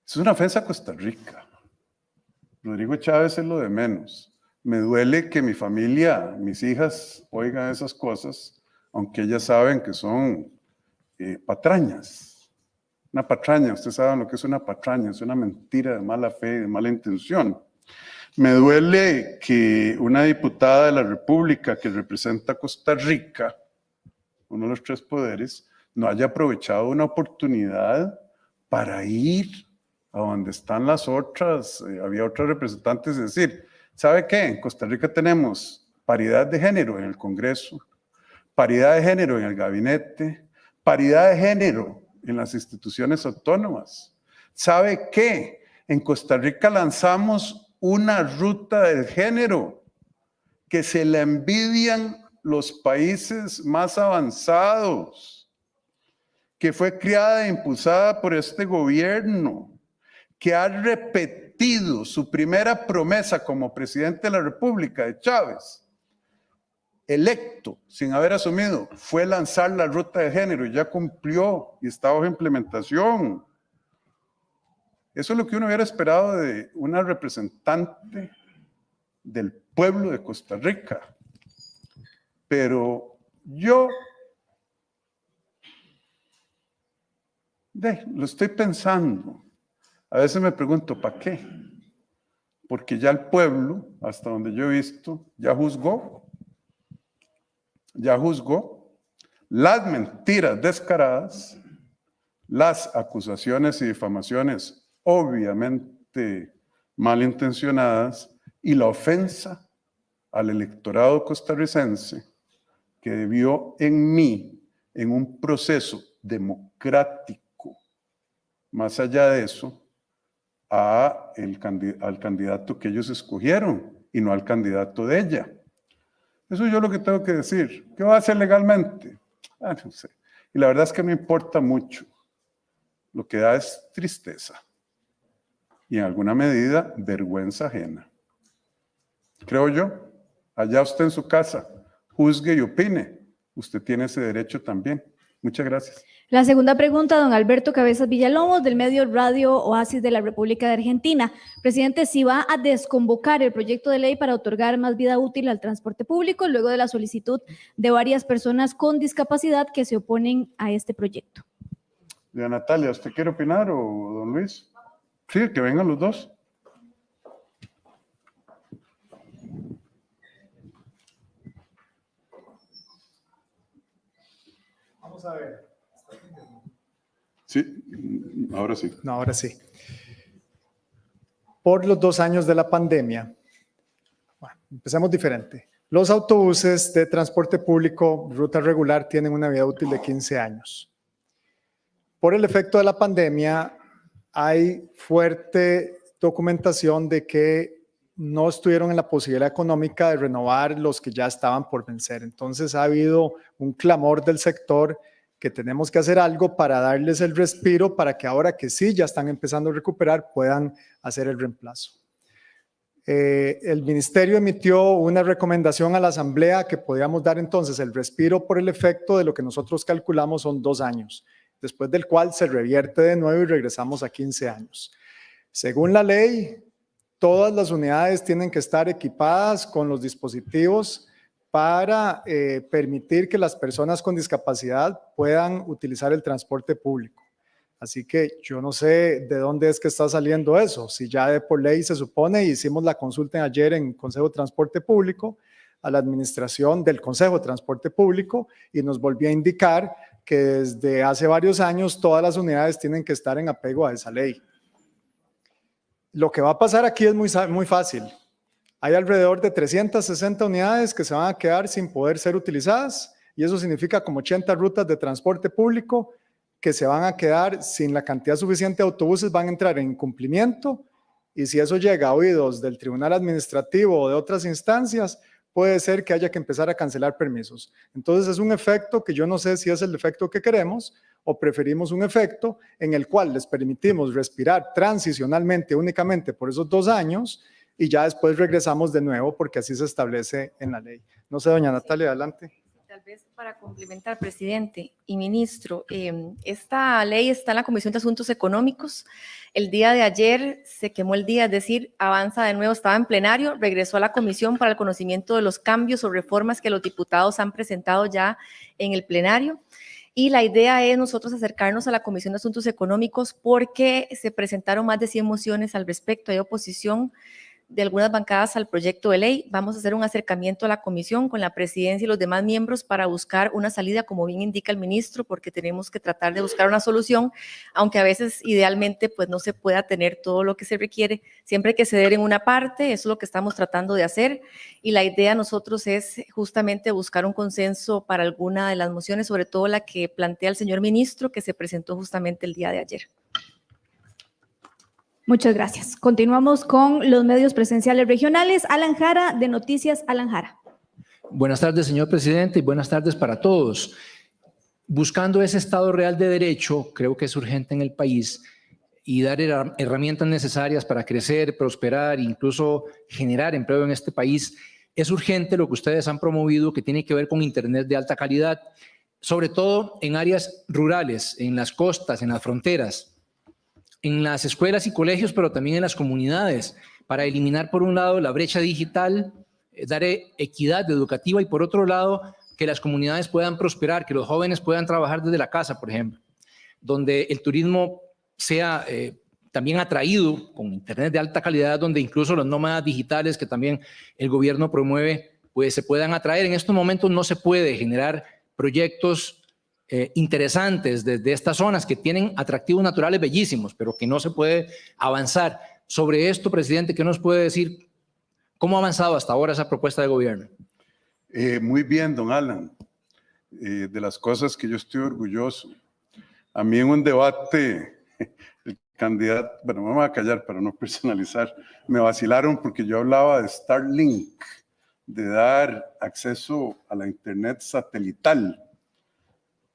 es una ofensa a Costa Rica. Rodrigo Chávez es lo de menos. Me duele que mi familia, mis hijas, oigan esas cosas, aunque ellas saben que son patrañas. Una patraña, ustedes saben lo que es una patraña, es una mentira de mala fe, de mala intención. Me duele que una diputada de la República que representa a Costa Rica, uno de los tres poderes, no haya aprovechado una oportunidad para ir a donde están las otras, había otros representantes, es decir, ¿sabe qué? En Costa Rica tenemos paridad de género en el Congreso, paridad de género en el gabinete, paridad de género en las instituciones autónomas. ¿Sabe qué? En Costa Rica lanzamos una ruta del género que se la envidian los países más avanzados, que fue creada e impulsada por este gobierno, que ha repetido su primera promesa como presidente de la República de Chávez, electo sin haber asumido, fue lanzar la ruta de género y ya cumplió y está bajo implementación. Eso es lo que uno hubiera esperado de una representante del pueblo de Costa Rica. Pero yo lo estoy pensando. A veces me pregunto, ¿para qué? Porque ya el pueblo, hasta donde yo he visto, ya juzgó las mentiras descaradas, las acusaciones y difamaciones obviamente malintencionadas y la ofensa al electorado costarricense que vio en mí, en un proceso democrático, más allá de eso, al candidato que ellos escogieron y no al candidato de ella. Eso es yo lo que tengo que decir. ¿Qué va a hacer legalmente? No sé. Y la verdad es que me importa mucho. Lo que da es tristeza y en alguna medida vergüenza ajena. Creo yo, allá usted en su casa, juzgue y opine. Usted tiene ese derecho también. Muchas gracias. La segunda pregunta, don Alberto Cabezas Villalobos, del medio Radio Oasis de la República de Argentina. Presidente, si va a desconvocar el proyecto de ley para otorgar más vida útil al transporte público luego de la solicitud de varias personas con discapacidad que se oponen a este proyecto. Doña Natalia, ¿usted quiere opinar o don Luis? Sí, que vengan los dos. Vamos a ver. Sí, ahora sí. No, ahora sí. Por los 2 años de la pandemia, bueno, empecemos diferente. Los autobuses de transporte público, ruta regular, tienen una vida útil de 15 años. Por el efecto de la pandemia, hay fuerte documentación de que no estuvieron en la posibilidad económica de renovar los que ya estaban por vencer. Entonces ha habido un clamor del sector que tenemos que hacer algo para darles el respiro para que ahora que sí ya están empezando a recuperar puedan hacer el reemplazo. El ministerio emitió una recomendación a la asamblea que podíamos dar entonces el respiro por el efecto de lo que nosotros calculamos son 2 años, después del cual se revierte de nuevo y regresamos a 15 años. Según la ley, todas las unidades tienen que estar equipadas con los dispositivos para permitir que las personas con discapacidad puedan utilizar el transporte público. Así que yo no sé de dónde es que está saliendo eso. Si ya de por ley se supone, hicimos la consulta ayer en Consejo de Transporte Público a la administración del Consejo de Transporte Público y nos volvió a indicar que desde hace varios años todas las unidades tienen que estar en apego a esa ley. Lo que va a pasar aquí es muy fácil. Hay alrededor de 360 unidades que se van a quedar sin poder ser utilizadas y eso significa como 80 rutas de transporte público que se van a quedar sin la cantidad suficiente de autobuses, van a entrar en incumplimiento y si eso llega a oídos del Tribunal Administrativo o de otras instancias, puede ser que haya que empezar a cancelar permisos. Entonces es un efecto que yo no sé si es el efecto que queremos o preferimos un efecto en el cual les permitimos respirar transicionalmente únicamente por esos 2 años y ya después regresamos de nuevo porque así se establece en la ley. No sé, doña Natalia, adelante. Tal vez para complementar, presidente y ministro, esta ley está en la Comisión de Asuntos Económicos. El día de ayer se quemó el día, es decir, avanza de nuevo, estaba en plenario, regresó a la comisión para el conocimiento de los cambios o reformas que los diputados han presentado ya en el plenario. Y la idea es nosotros acercarnos a la Comisión de Asuntos Económicos porque se presentaron más de 100 mociones al respecto. Hay oposición de algunas bancadas al proyecto de ley. Vamos a hacer un acercamiento a la comisión con la presidencia y los demás miembros para buscar una salida, como bien indica el ministro, porque tenemos que tratar de buscar una solución, aunque a veces idealmente pues no se pueda tener todo lo que se requiere. Siempre hay que ceder en una parte, eso es lo que estamos tratando de hacer, y la idea nosotros es justamente buscar un consenso para alguna de las mociones, sobre todo la que plantea el señor ministro, que se presentó justamente el día de ayer. Muchas gracias. Continuamos con los medios presenciales regionales. Alan Jara, de Noticias Alan Jara. Buenas tardes, señor presidente, y buenas tardes para todos. Buscando ese Estado real de derecho, creo que es urgente en el país, y dar herramientas necesarias para crecer, prosperar e incluso generar empleo en este país, es urgente lo que ustedes han promovido, que tiene que ver con Internet de alta calidad, sobre todo en áreas rurales, en las costas, en las fronteras, en las escuelas y colegios, pero también en las comunidades, para eliminar, por un lado, la brecha digital, dar equidad educativa y, por otro lado, que las comunidades puedan prosperar, que los jóvenes puedan trabajar desde la casa, por ejemplo, donde el turismo sea también atraído con Internet de alta calidad, donde incluso los nómadas digitales que también el gobierno promueve, pues se puedan atraer. En estos momentos no se puede generar proyectos interesantes desde estas zonas que tienen atractivos naturales bellísimos, pero que no se puede avanzar. Sobre esto, presidente, ¿qué nos puede decir? ¿Cómo ha avanzado hasta ahora esa propuesta de gobierno? Muy bien, don Alan. De las cosas que yo estoy orgulloso. A mí en un debate, el candidato, bueno, me voy a callar para no personalizar, me vacilaron porque yo hablaba de Starlink, de dar acceso a la internet satelital.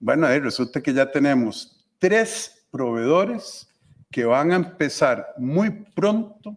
Bueno, resulta que ya tenemos 3 proveedores que van a empezar muy pronto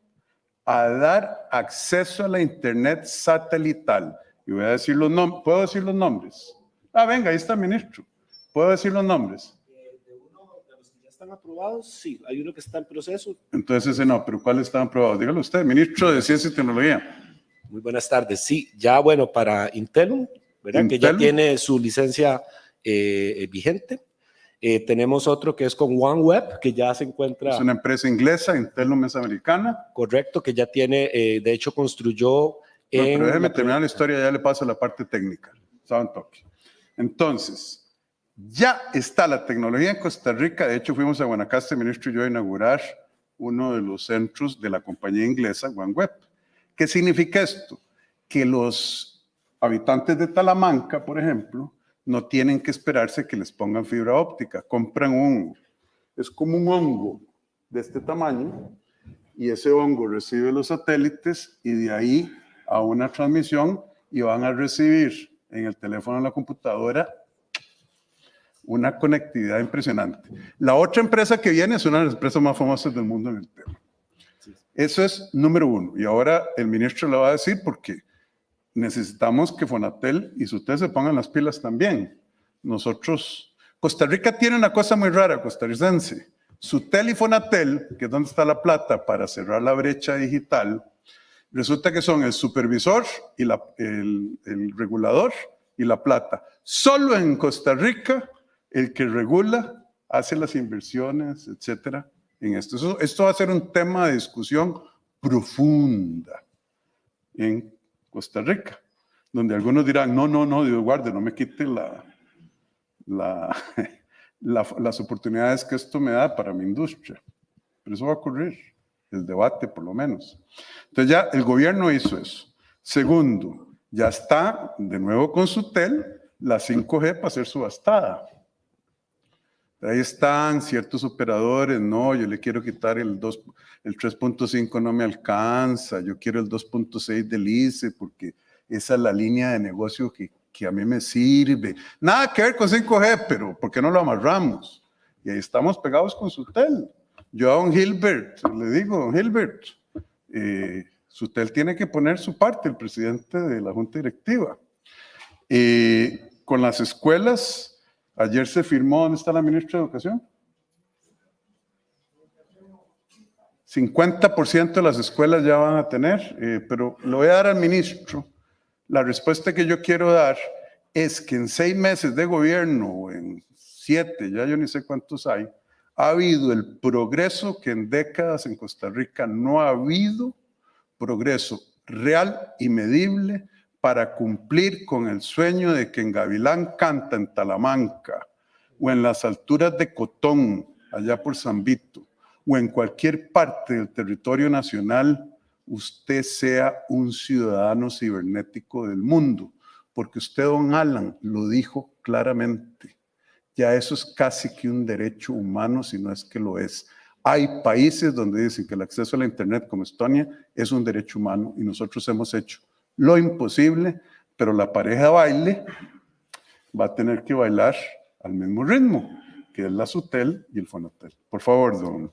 a dar acceso a la internet satelital. Y voy a decir los nombres. ¿Puedo decir los nombres? Ah, venga, ahí está el ministro. ¿Puedo decir los nombres? De uno de los que ya están aprobados, sí. Hay uno que está en proceso. Entonces ese no, pero ¿cuáles están aprobados? Dígalo usted, ministro de Ciencia y Tecnología. Muy buenas tardes. Sí, ya bueno, para Intelum, ¿verdad? Que ya tiene su licencia vigente. Tenemos otro que es con OneWeb, que ya se encuentra... Es una empresa inglesa, Intelum es americana. Correcto, que ya tiene, de hecho construyó... No, pero déjeme terminar la historia, ya le paso la parte técnica. ¿Saben toque? Entonces, ya está la tecnología en Costa Rica. De hecho, fuimos a Guanacaste, ministro y yo, a inaugurar uno de los centros de la compañía inglesa, OneWeb. ¿Qué significa esto? Que los habitantes de Talamanca, por ejemplo, no tienen que esperarse que les pongan fibra óptica. Compran es como un hongo de este tamaño, y ese hongo recibe los satélites y de ahí a una transmisión, y van a recibir en el teléfono o la computadora una conectividad impresionante. La otra empresa que viene es una de las empresas más famosas del mundo en el tema. Eso es número 1. Y ahora el ministro le va a decir por qué. Necesitamos que Fonatel y ustedes se pongan las pilas también. Nosotros, Costa Rica tiene una cosa muy rara, costarricense. Sutel y Fonatel, que es donde está la plata para cerrar la brecha digital, resulta que son el supervisor y el regulador y la plata. Solo en Costa Rica, el que regula hace las inversiones, etcétera, en esto. Esto va a ser un tema de discusión profunda en Costa Rica, donde algunos dirán, no, Dios guarde, no me quite las oportunidades que esto me da para mi industria. Pero eso va a ocurrir, el debate por lo menos. Entonces ya el gobierno hizo eso. Segundo, ya está de nuevo con Sutel la 5G para ser subastada. Ahí están ciertos operadores, no, yo le quiero quitar el 3.5 no me alcanza, yo quiero el 2.6 del ICE porque esa es la línea de negocio que a mí me sirve. Nada que ver con 5G, pero ¿por qué no lo amarramos? Y ahí estamos pegados con Sutel. Yo a don Gilbert, le digo, don Gilbert, Sutel tiene que poner su parte, el presidente de la Junta Directiva. Con las escuelas, ayer se firmó, ¿dónde está la ministra de Educación? 50% de las escuelas ya van a tener, pero le voy a dar al ministro. La respuesta que yo quiero dar es que en 6 meses de gobierno, o en 7, ya yo ni sé cuántos hay, ha habido el progreso que en décadas en Costa Rica no ha habido, progreso real y medible para cumplir con el sueño de que en Gavilán Canta, en Talamanca, o en las alturas de Cotón, allá por San Vito, o en cualquier parte del territorio nacional, usted sea un ciudadano cibernético del mundo, porque usted, don Alan, lo dijo claramente. Ya eso es casi que un derecho humano, si no es que lo es. Hay países donde dicen que el acceso a la Internet, como Estonia, es un derecho humano y nosotros hemos hecho lo imposible, pero la pareja de baile va a tener que bailar al mismo ritmo, que es la Sutel y el Fonatel. Por favor, don.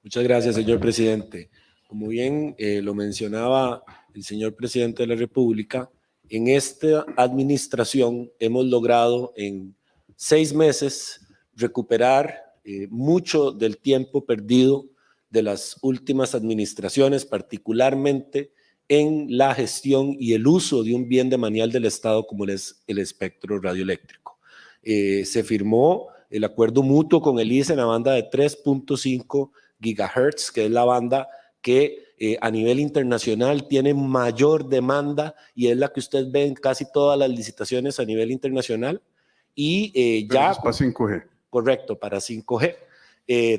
Muchas gracias, señor presidente. Como bien lo mencionaba el señor presidente de la República, en esta administración hemos logrado en 6 meses recuperar mucho del tiempo perdido de las últimas administraciones, particularmente en la gestión y el uso de un bien demanial del Estado como es el espectro radioeléctrico. Se firmó el acuerdo mutuo con el ICE en la banda de 3.5 gigahertz, que es la banda que a nivel internacional tiene mayor demanda y es la que usted ve en casi todas las licitaciones a nivel internacional. Y ya para 5G. Correcto, para 5G.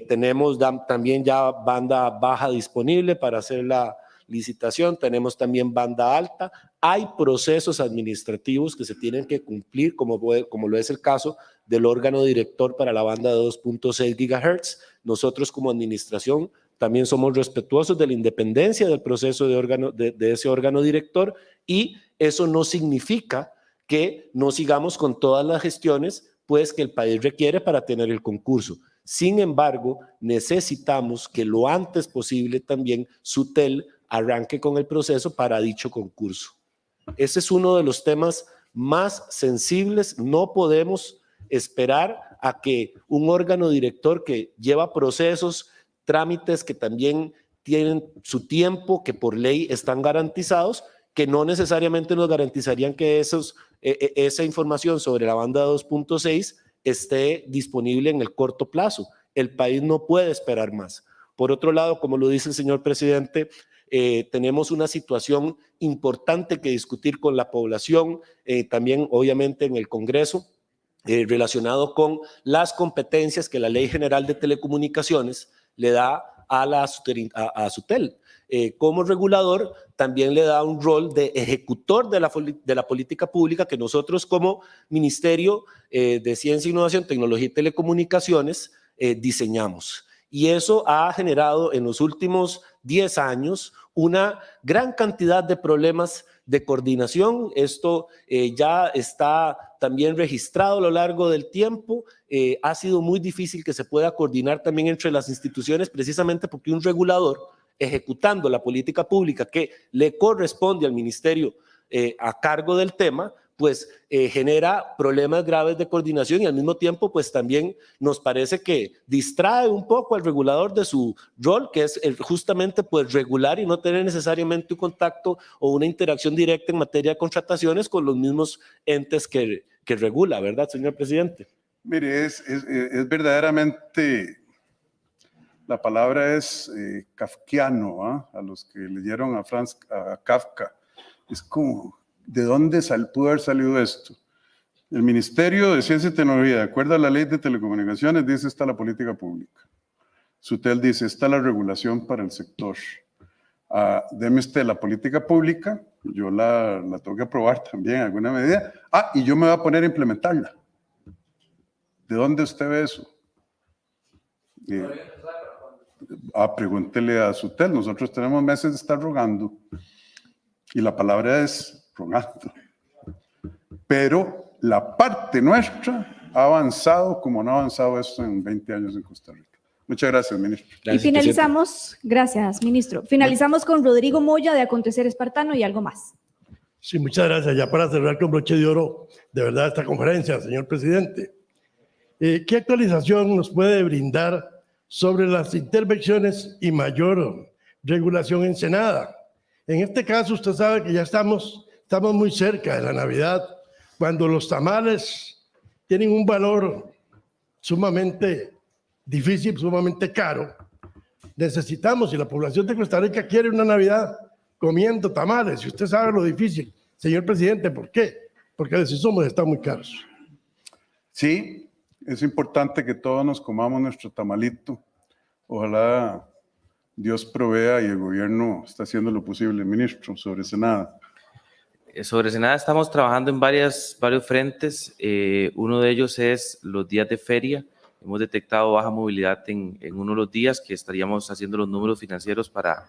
Tenemos también ya banda baja disponible para hacer la licitación, tenemos también banda alta. Hay procesos administrativos que se tienen que cumplir, como lo es el caso del órgano director para la banda de 2.6 gigahertz. Nosotros como administración también somos respetuosos de la independencia del proceso de ese órgano director, y eso no significa que no sigamos con todas las gestiones pues, que el país requiere para tener el concurso. Sin embargo, necesitamos que lo antes posible también Sutel arranque con el proceso para dicho concurso. Ese es uno de los temas más sensibles. No podemos esperar a que un órgano director que lleva procesos, trámites que también tienen su tiempo, que por ley están garantizados, que no necesariamente nos garantizarían que esa información sobre la banda 2.6 esté disponible en el corto plazo. El país no puede esperar más. Por otro lado, como lo dice el señor presidente, tenemos una situación importante que discutir con la población, también obviamente en el Congreso, relacionado con las competencias que la Ley General de Telecomunicaciones le da a Sutel. Como regulador también le da un rol de ejecutor de la política pública que nosotros como Ministerio de Ciencia, Innovación, Tecnología y Telecomunicaciones diseñamos. Y eso ha generado en los últimos 10 años una gran cantidad de problemas de coordinación. Esto ya está también registrado a lo largo del tiempo. Ha sido muy difícil que se pueda coordinar también entre las instituciones, precisamente porque un regulador ejecutando la política pública que le corresponde al ministerio a cargo del tema, pues genera problemas graves de coordinación y al mismo tiempo pues también nos parece que distrae un poco al regulador de su rol, que es justamente pues regular y no tener necesariamente un contacto o una interacción directa en materia de contrataciones con los mismos entes que regula, ¿verdad, señor presidente? Mire, es verdaderamente, la palabra es kafkiano, a los que leyeron a Kafka. Es como, ¿de dónde pudo haber salido esto? El Ministerio de Ciencia y Tecnología, de acuerdo a la Ley de Telecomunicaciones, dice está la política pública. Sutel dice está la regulación para el sector. Deme usted la política pública, yo la tengo que aprobar también en alguna medida. Y yo me voy a poner a implementarla. ¿De dónde usted ve eso? Pregúntele a Sutel, nosotros tenemos meses de estar rogando y la palabra es rogando, pero la parte nuestra ha avanzado como no ha avanzado esto en 20 años en Costa Rica. Muchas gracias, ministro. Y finalizamos, gracias, ministro. Finalizamos con Rodrigo Moya de Acontecer Espartano y algo más. Sí, muchas gracias. Ya para cerrar con broche de oro, de verdad, esta conferencia, señor presidente. ¿Qué actualización nos puede brindar sobre las intervenciones y mayor regulación en Senada? En este caso, usted sabe que ya estamos muy cerca de la Navidad, cuando los tamales tienen un valor sumamente difícil, sumamente caro. Necesitamos, y la población de Costa Rica quiere una Navidad comiendo tamales, y usted sabe lo difícil. Señor presidente, ¿por qué? Porque los insumos están muy caros. Sí, es importante que todos nos comamos nuestro tamalito. Ojalá Dios provea y el gobierno está haciendo lo posible. Ministro, sobre Senada. Sobre Senada estamos trabajando en varios frentes. Uno de ellos es los días de feria. Hemos detectado baja movilidad en uno de los días, que estaríamos haciendo los números financieros para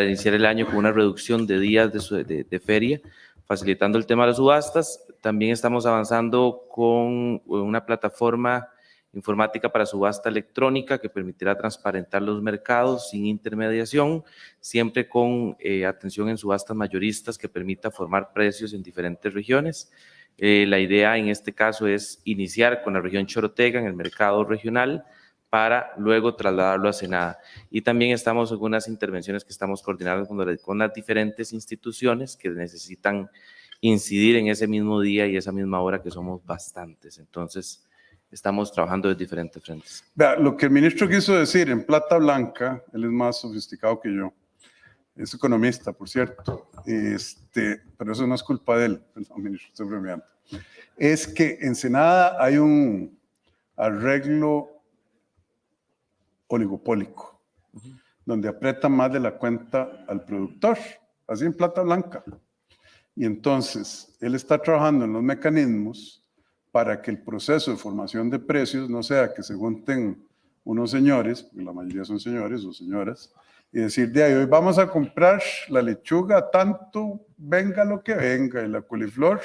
iniciar el año con una reducción de días de feria, facilitando el tema de las subastas. También estamos avanzando con una plataforma informática para subasta electrónica que permitirá transparentar los mercados sin intermediación, siempre con atención en subastas mayoristas que permita formar precios en diferentes regiones. La idea en este caso es iniciar con la región Chorotega en el mercado regional para luego trasladarlo a Senada. Y también estamos en unas intervenciones que estamos coordinando con las diferentes instituciones que necesitan incidir en ese mismo día y esa misma hora, que somos bastantes. Entonces, estamos trabajando de diferentes frentes. Vea, lo que el ministro quiso decir en plata blanca, él es más sofisticado que yo, es economista, por cierto, pero eso no es culpa de él, perdón, ministro, estoy bromeando. Es que en Senada hay un arreglo oligopólico, donde aprieta más de la cuenta al productor, así en plata blanca. Y entonces, él está trabajando en los mecanismos para que el proceso de formación de precios no sea que se junten unos señores, porque la mayoría son señores o señoras, y decir, de ahí, hoy vamos a comprar la lechuga tanto, venga lo que venga, y la coliflor,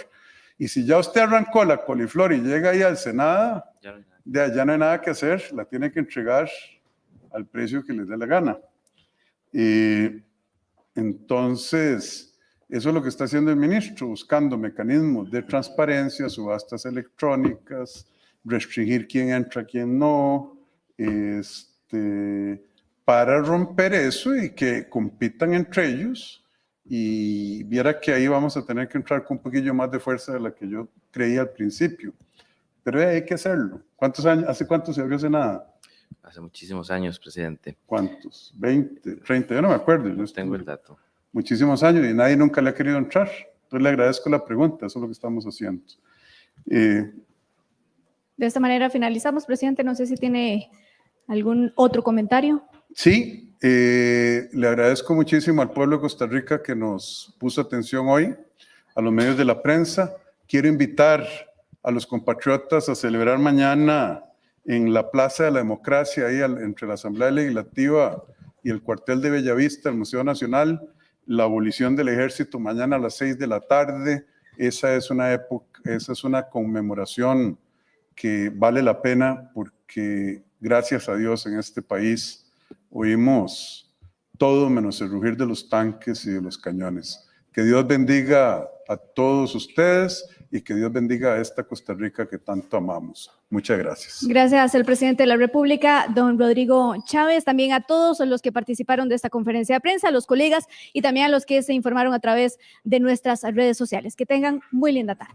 y si ya usted arrancó la coliflor y llega ahí al Senada, de allá no hay nada que hacer, la tiene que entregar al precio que les dé la gana. Entonces, eso es lo que está haciendo el ministro, buscando mecanismos de transparencia, subastas electrónicas, restringir quién entra, quién no, para romper eso y que compitan entre ellos. Y viera que ahí vamos a tener que entrar con un poquillo más de fuerza de la que yo creía al principio. Pero hay que hacerlo. ¿Cuántos años? ¿Hace cuánto se abrió Senada? Hace muchísimos años, presidente. ¿Cuántos? ¿20, 30? Yo no me acuerdo. No tengo el dato. Muchísimos años y nadie nunca le ha querido entrar. Entonces le agradezco la pregunta, eso es lo que estamos haciendo. De esta manera finalizamos, presidente. No sé si tiene algún otro comentario. Sí, le agradezco muchísimo al pueblo de Costa Rica que nos puso atención hoy, a los medios de la prensa. Quiero invitar a los compatriotas a celebrar mañana en la Plaza de la Democracia, ahí entre la Asamblea Legislativa y el cuartel de Bellavista, el Museo Nacional, la abolición del ejército mañana a las 6 de la tarde. Esa es una conmemoración que vale la pena porque gracias a Dios en este país oímos todo menos el rugir de los tanques y de los cañones. Que Dios bendiga a todos ustedes y que Dios bendiga a esta Costa Rica que tanto amamos. Muchas gracias. Gracias al presidente de la República, don Rodrigo Chávez, también a todos los que participaron de esta conferencia de prensa, a los colegas y también a los que se informaron a través de nuestras redes sociales. Que tengan muy linda tarde.